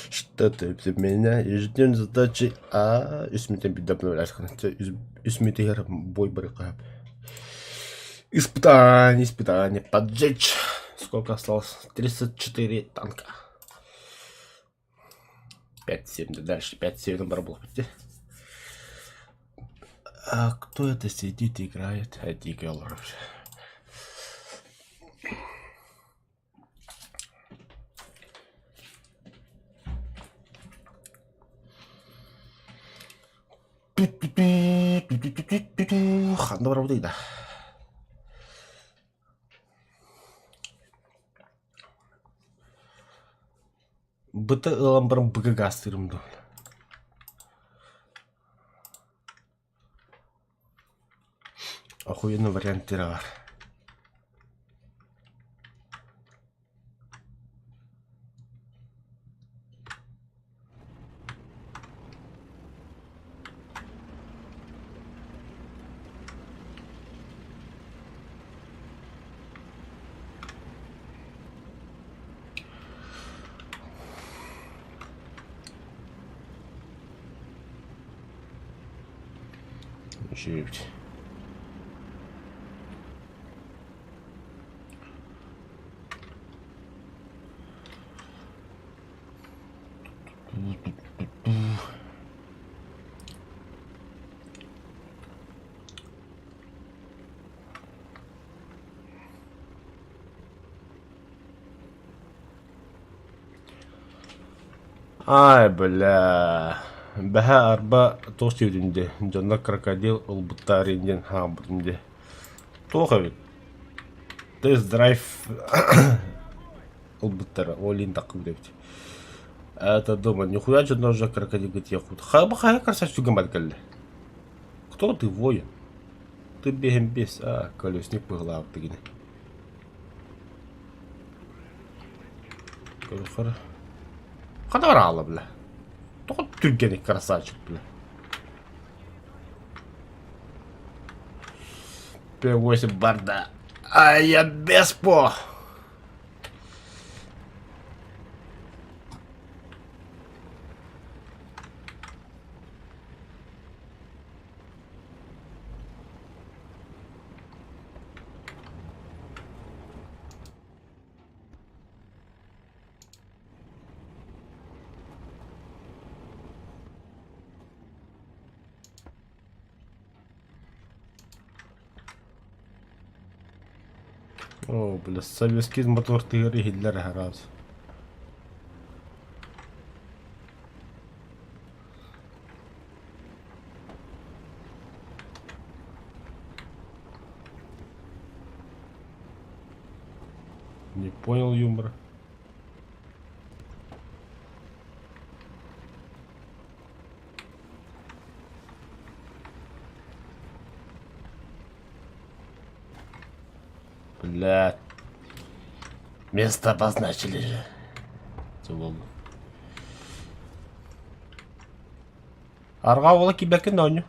Что ты от меня и ждем задачи, үсмітен бит обновлять. Үсмітен бой барыкап. Испытание, поджечь. Сколько осталось? 34 танка. 5-7, да дальше 5-7 на барбол. А кто это сидит и играет? Эдди Геллер. Ханда бар дейді. Бұты ылам барым бұгыға астырымды. Охуенный варианттері бар. Жесть. Ай, бля. Бәһә арба тост юдинде. Жонда крокодил улбуттаринен хамбуринде. Тоха бит. Тест-драйв улбуттара. Олин такым депти. Это дома. Нихуя жонда уже крокодил говорит, я худ. Хай красавчик гамалькалли. Кто ты, воин? Ты бегем без. Колесник по главу тыгine. Колесхара. Хадаврала, бля. Только Türkiye'nin красавчик, бля. П8 барда. А я беспо. О, бля, советский мотор тыгыры Гитлер раз. Не понял юмора. Бля. Место обозначили же. Целом. Арга ола кибеки ноню.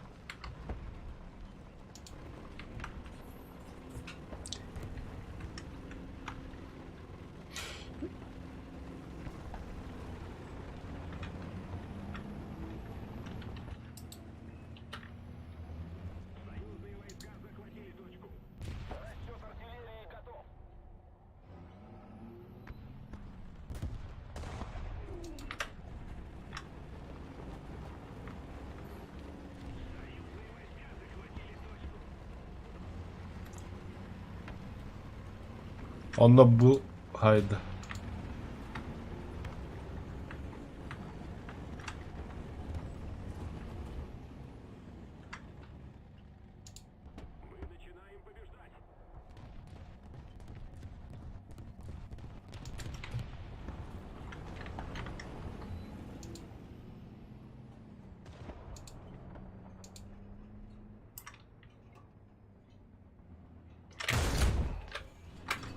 Onda bu haydi.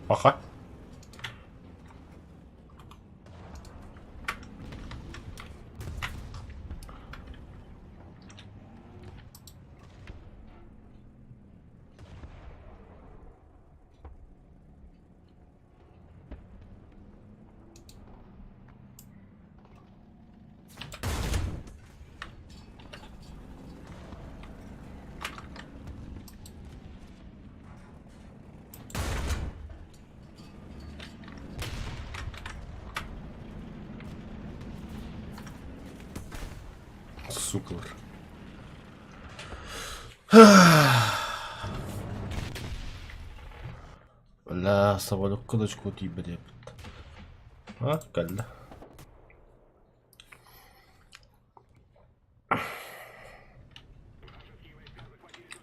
Ага. сукалар. Бля, самолетка дочку тибре. А, кальда.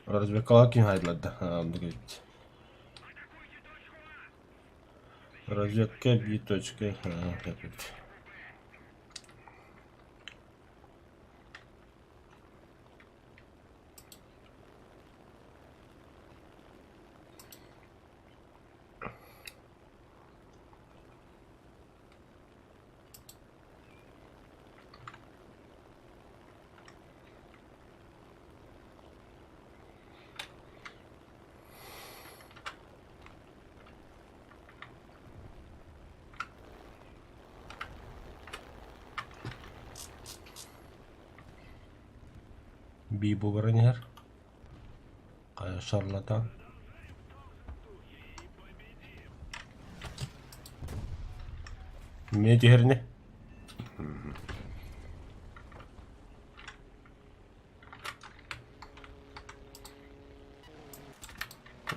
Развлекалки хайдлады. Говорить. Разведка биточка. Бибу Варнер. Кая шарлатан. Не тигерни.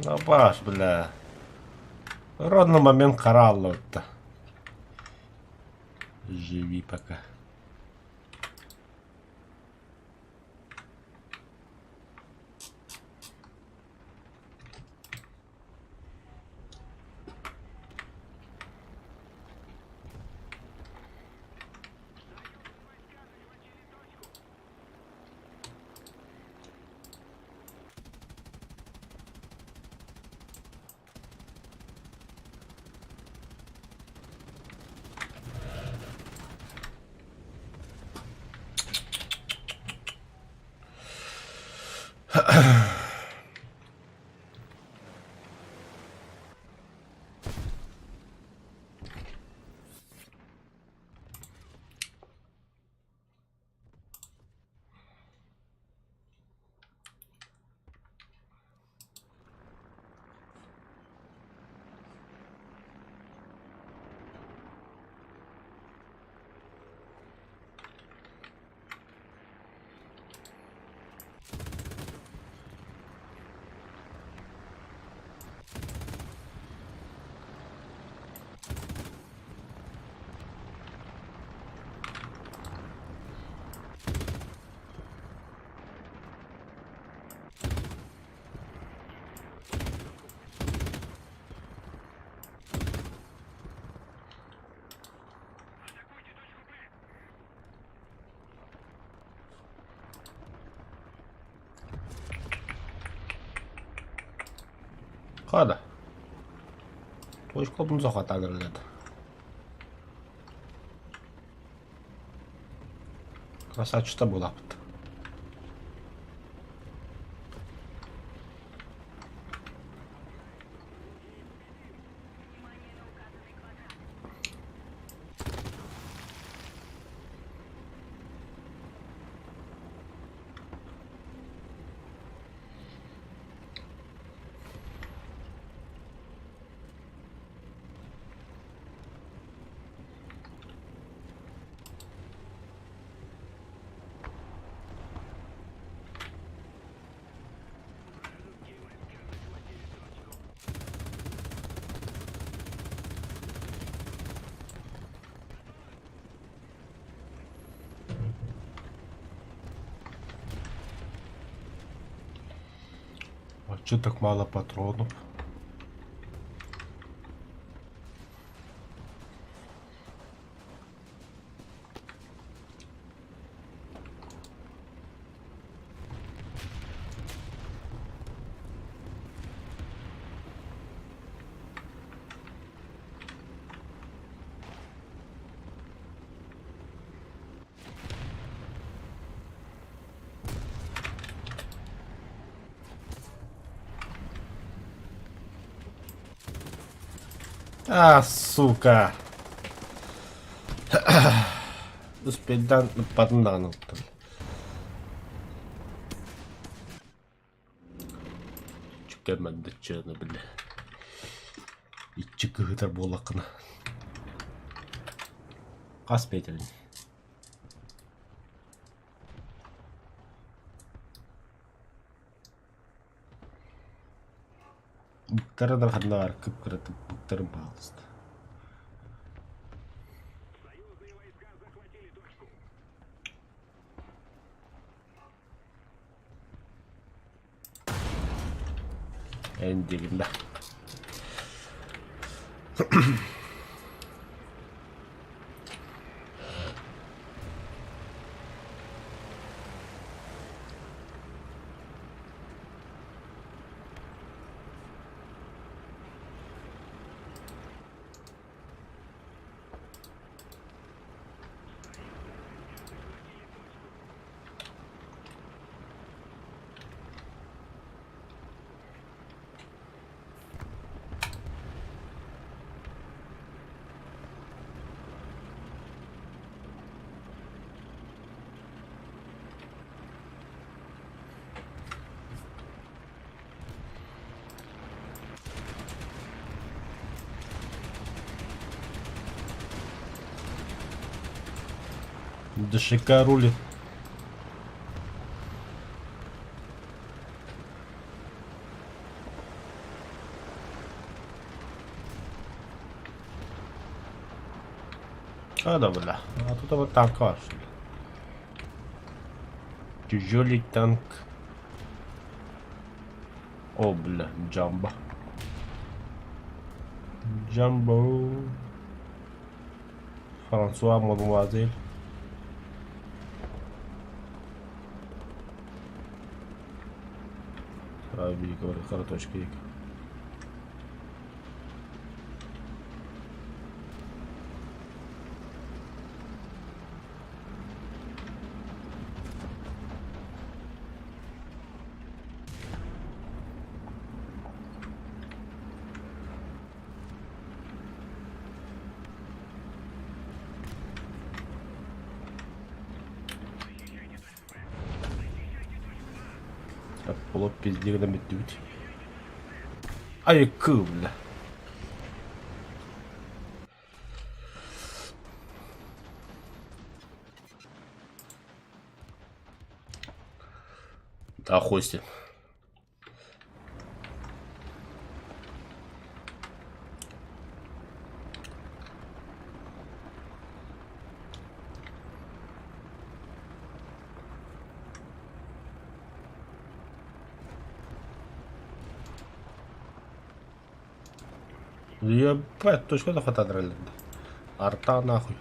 Ну баш, бля. Ровно момент коралло-то. Живи пока. Хода. Точку bunu захватали. Красавчик была. А чё так мало патронов? А, сука. Успедан поднанул. Чекемен де чені, бля. Итчі кігітер болақына. Қас бейтелін. Бықтарын арқандар кіп кіретіп бықтарын бағылысты. Endeginde. ДШК рулит. А, да, бля. А тут вот танк ваш. Тяжелый танк. О, бля, Джамбо. Джамбо. Франсуа, мадемуазель. Говорю, короточка. Полот пиздец метуть. Ай, бля. Да, хости. Ебать, точка-то фотодрали. Арта нахуй.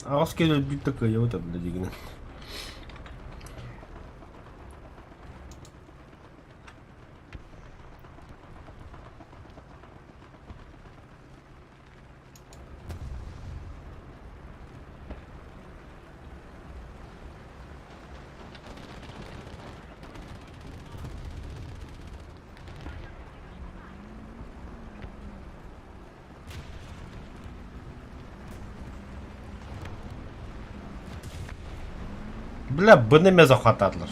А у скелет бит такая вот это, блядь. Бля, бынеме захвататылар.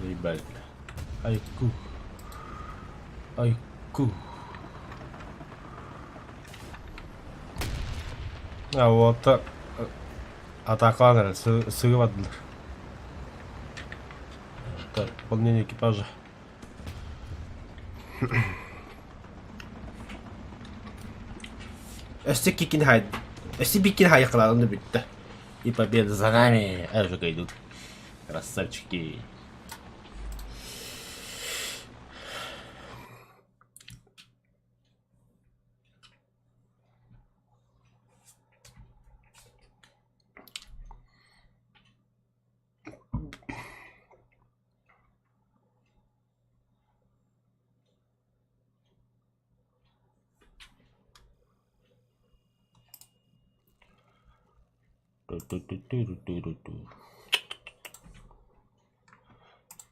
Ебать. Айку. Айку. А вот атакланер сыгывадылар. Так, пополнение экипажа. Бикин хайд кылады бүтті. И победа за нами. Ажука идут. Красавчики.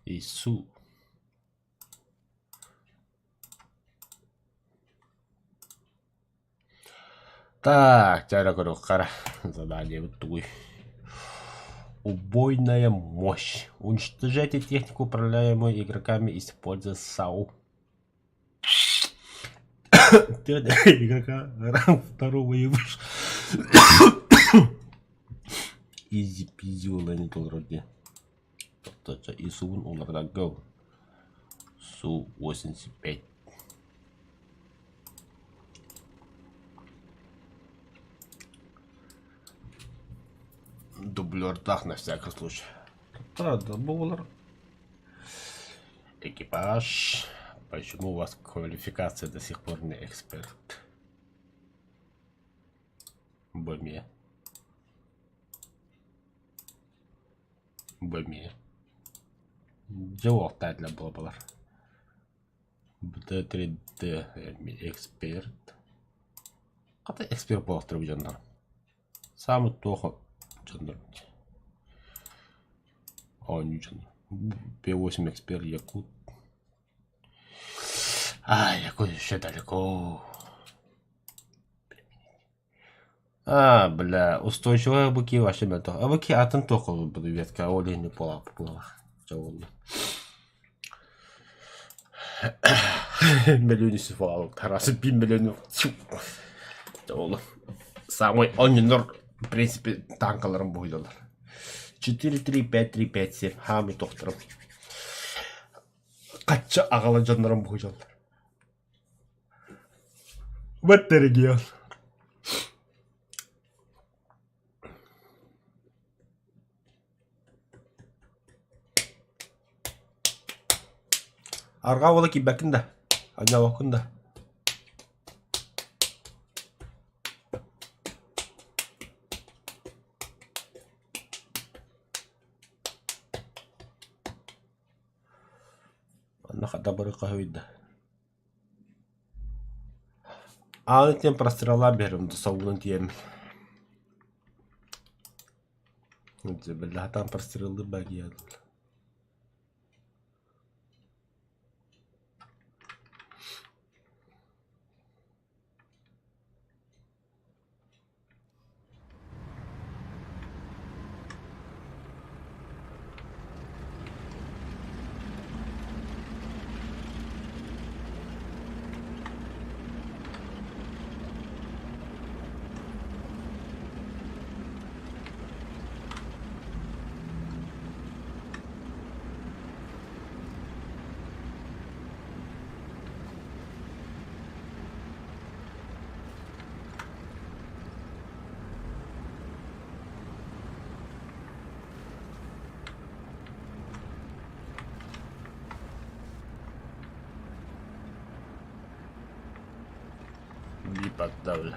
Ису. Так, теперь кара. Задание вот такой. Убойная мощь. Уничтожайте технику, управляемую игроками, используя САУ. игрока ранг второго и выше. Изи пизи уланит вроде. И сувун оларда go. Су 85. Дублер так на всякий случай. Правда, буллер. Экипаж. Почему у вас квалификация до сих пор не эксперт? Бомия. Бомия. Джоук для блаблар. БТ-3D эксперт. Ката эксперт был в жанр. Самый плохо жанр. О, не жанр. P8 эксперт Якут. А, Якут еще далеко. А, бля, устойчивые быки вообще мето. А быки атом только буду ветка, а олень не поплава. Миллионы сифалов, тарасы 5 миллионов. Самый оннер, в принципе, танкаларым будет. 4-3-5-3-5-7. Хами тохтырым. Кача ағалы жандарым будет. Вот регион. Арга ола кибәкін да. Ана вакын да. Ана хада бары кахойда. Аны тем прострела берем до саугун тем. Вот бля там прострелы баги. Не поддавлю.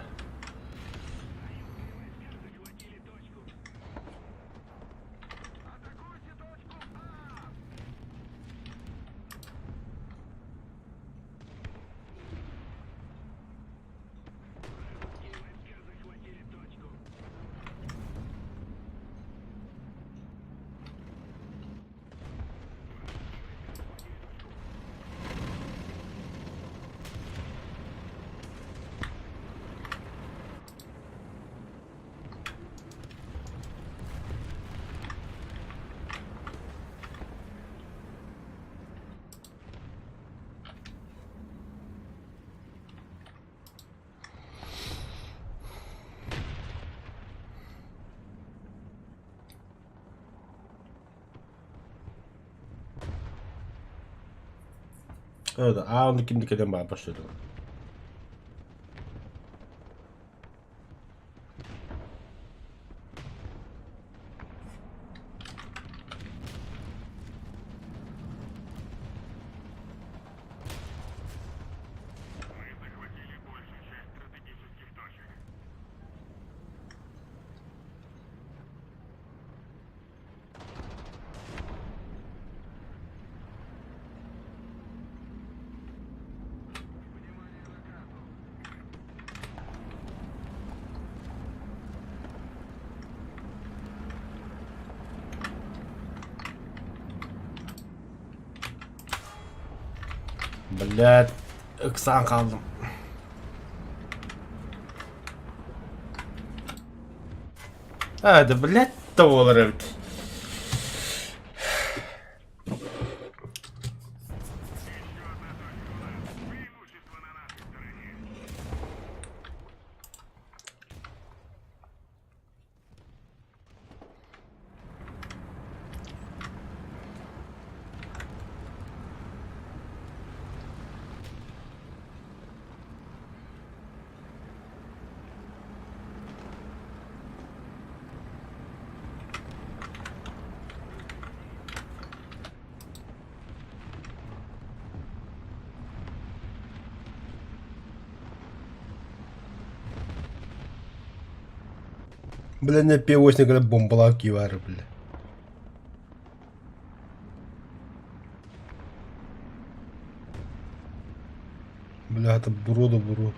Evet, onu kimdikeden bana başladı. Блядь, ыксан kaldım. Hadi блядь, tavalar evet. Бля, не П8, когда бомблавки варю, бля. Бля, это буроду буру.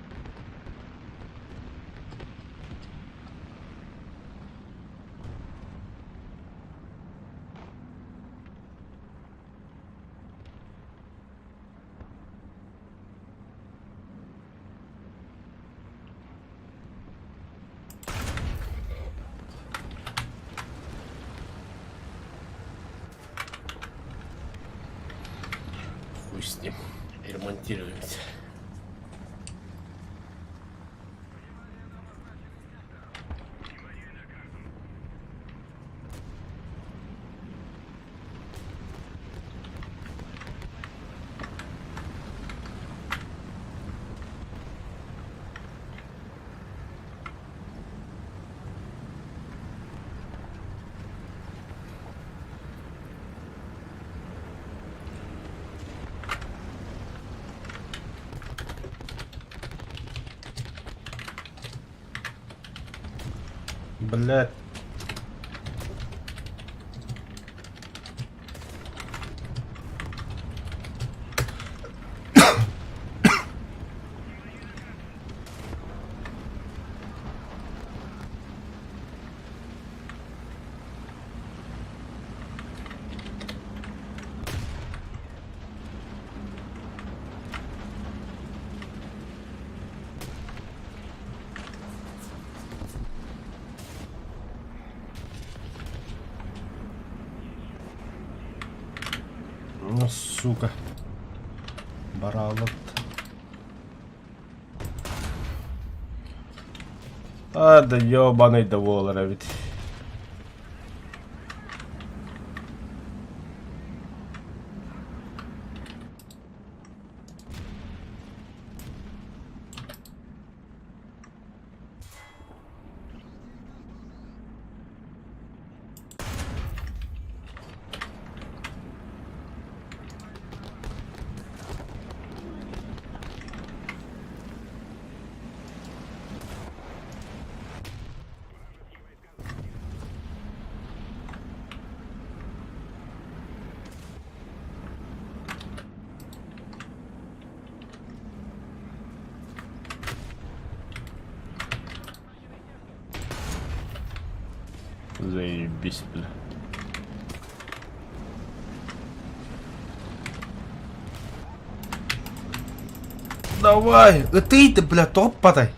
Хуй с ним. Ремонтируемся. Блядь. Ну, сука. Баралот. А, да ёбаный доволера ведь. Заебись, бля. Давай, ты, бля, топ подай.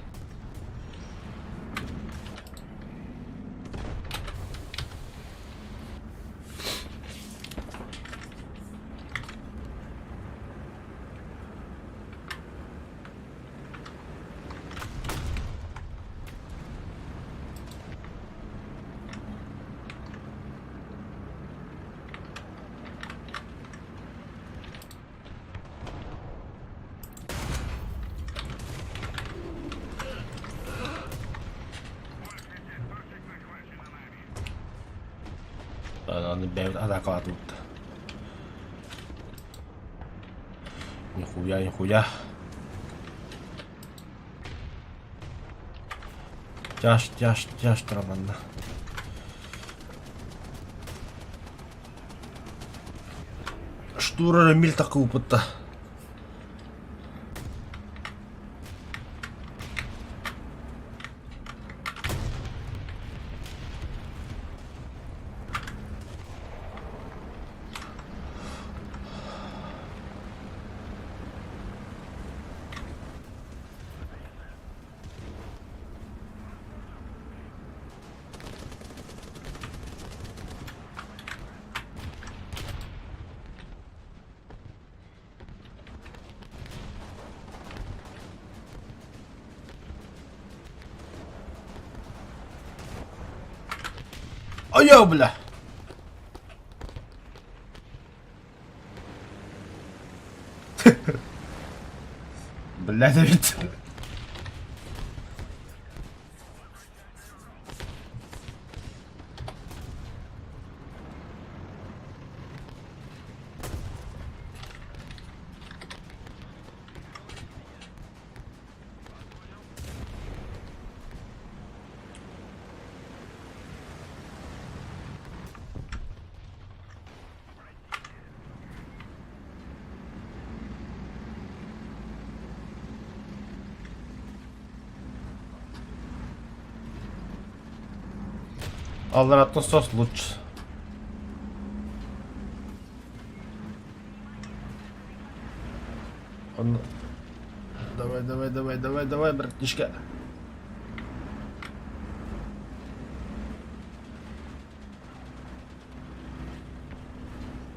Он бегает атака тут. Нихуя, нихуя. Тяж, траманна. Штура миль так опыта. А я, бля. Бля, Давид. Алратосос лучше. Он... Давай, братишка.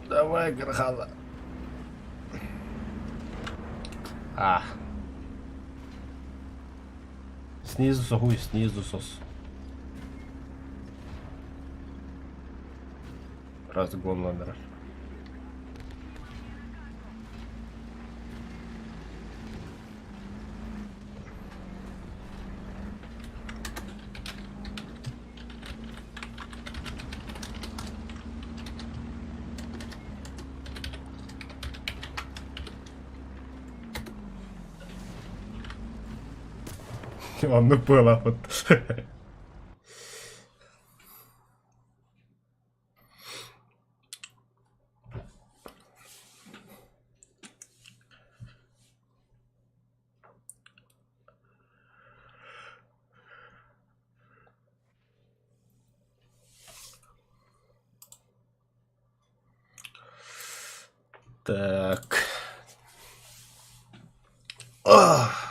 Давай, Гархала. А. Снизу согуй, снизу сос. Разгон ладно. Он было вот. Так. Ах.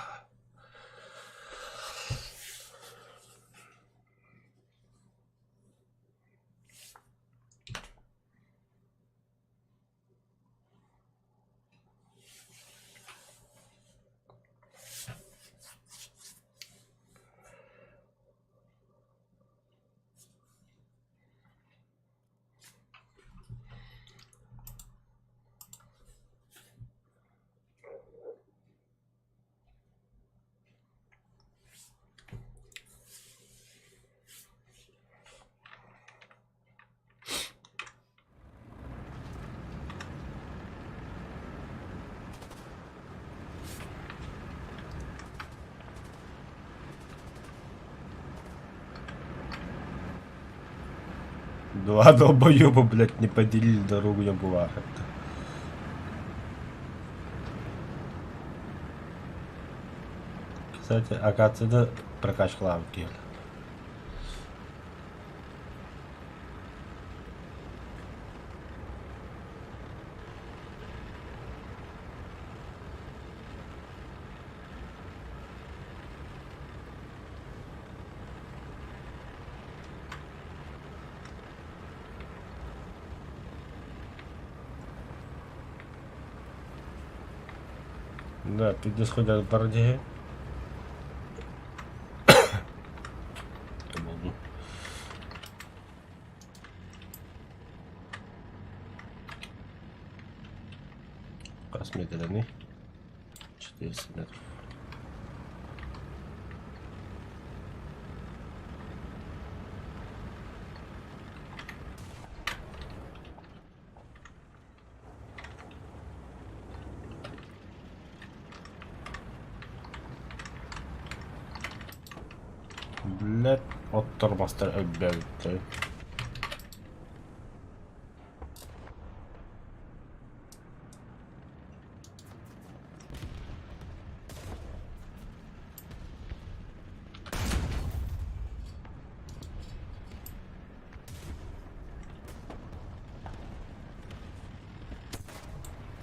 Два долбоеба, блядь, не поделили дорогу, я была. Кстати, оказывается, прокачка лавки. Да, тут не сходят бордеи. Посмотрены. 400 метров. Блять, от тормозтар обязательно.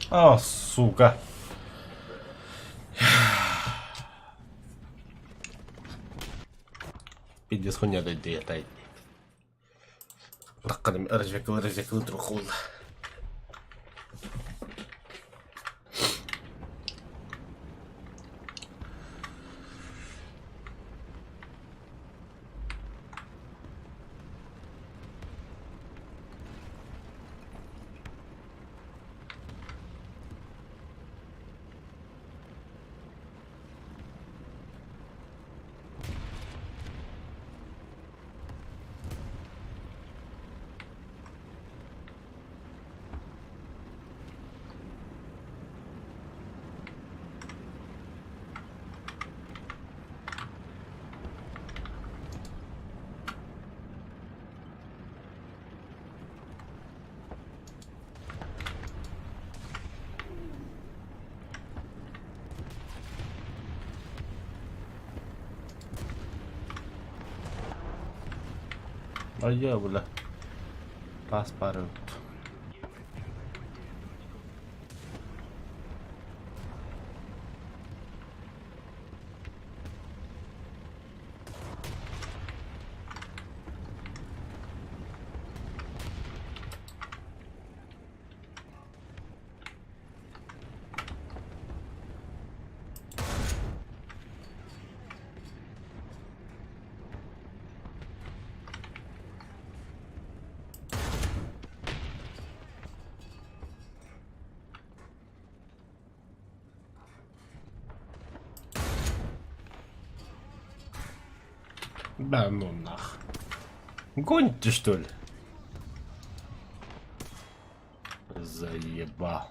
А, сука. Пиздец, хуйня дойти, это. Так, развекал трухул. А я, бля. Паспорт. Да ну нах. Гоните, что ли? Заебал.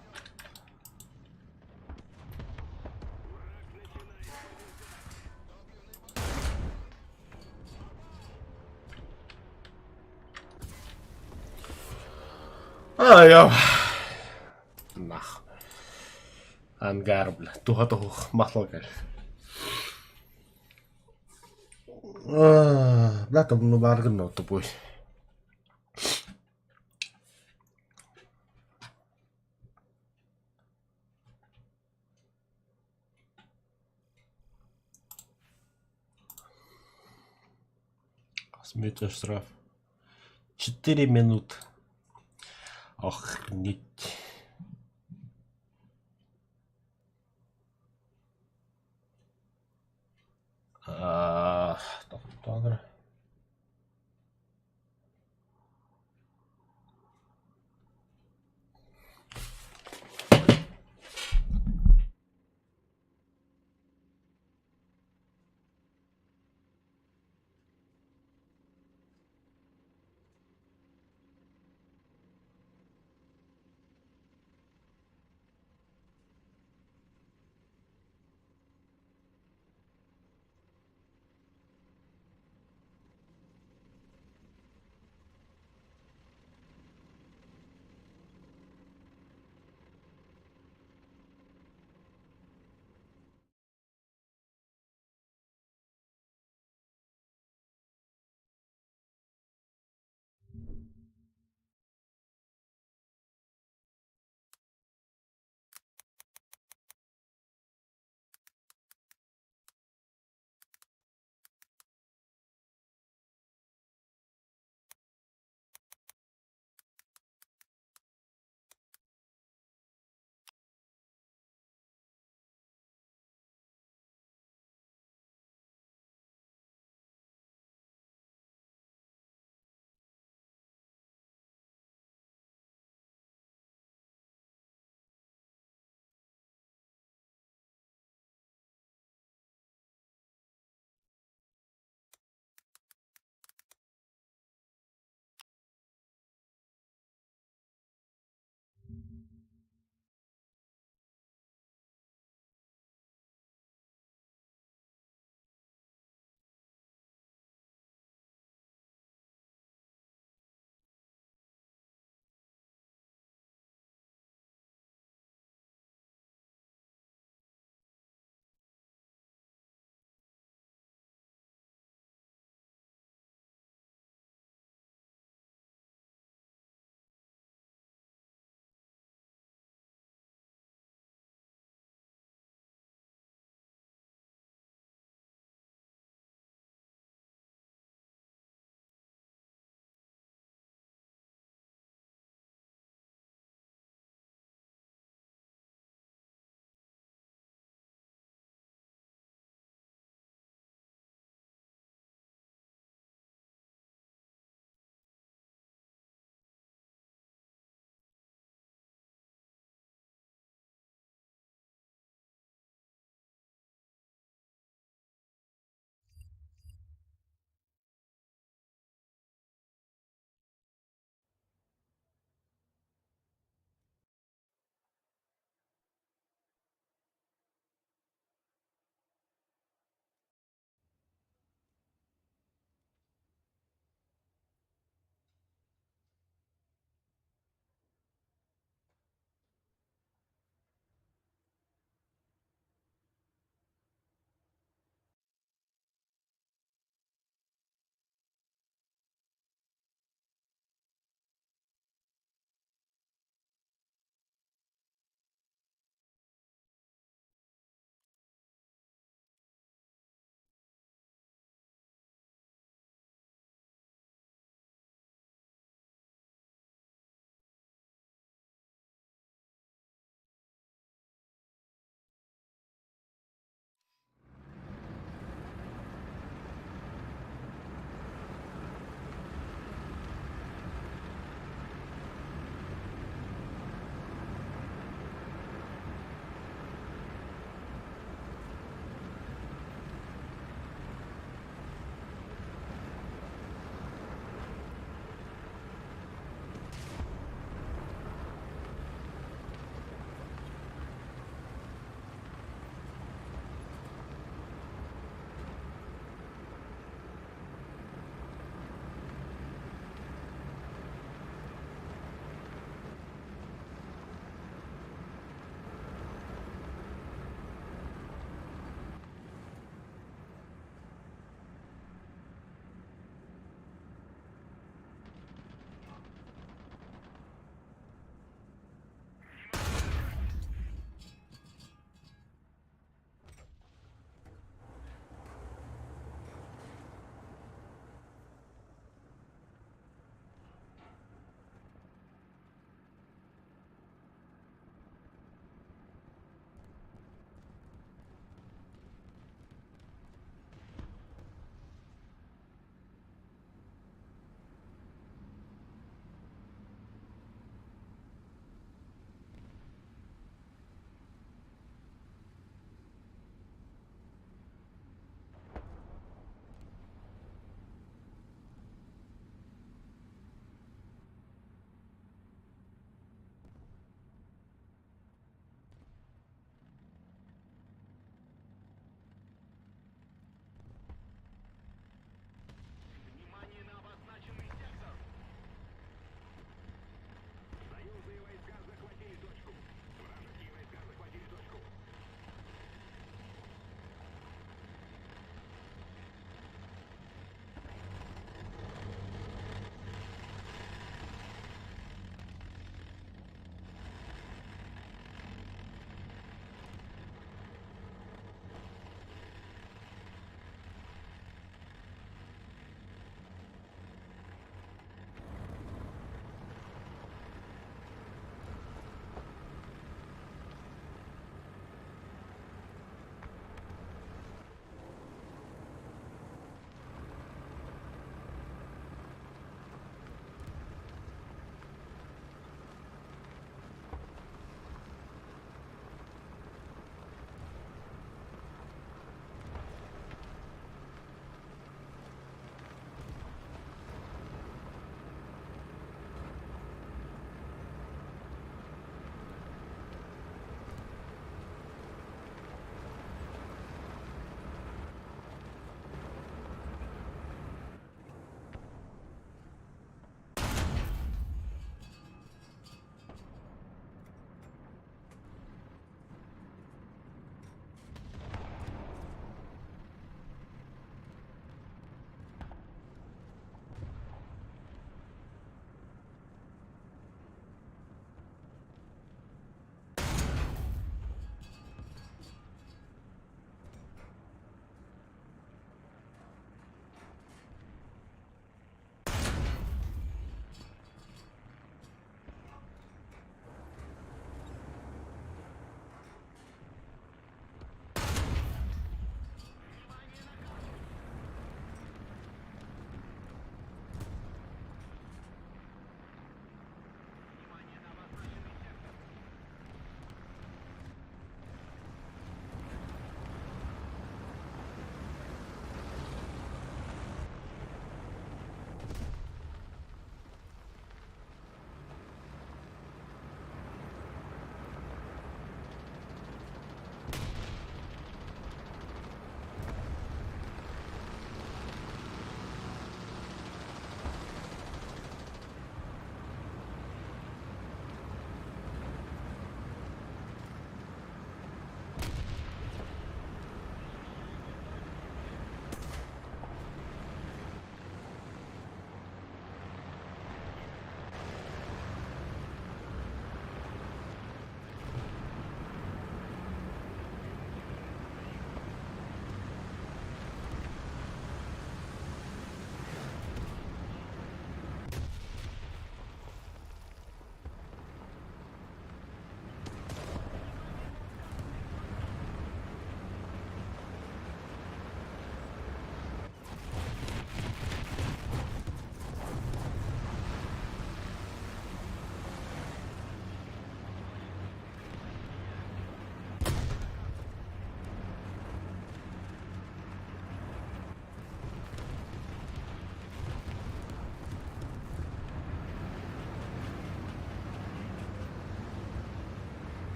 А, я... Нах. Ангар, бля. Туго-туго махло, конечно. Бля, там ну барган, но тупой. Смета штраф. 4 минуты. Охренеть. Так,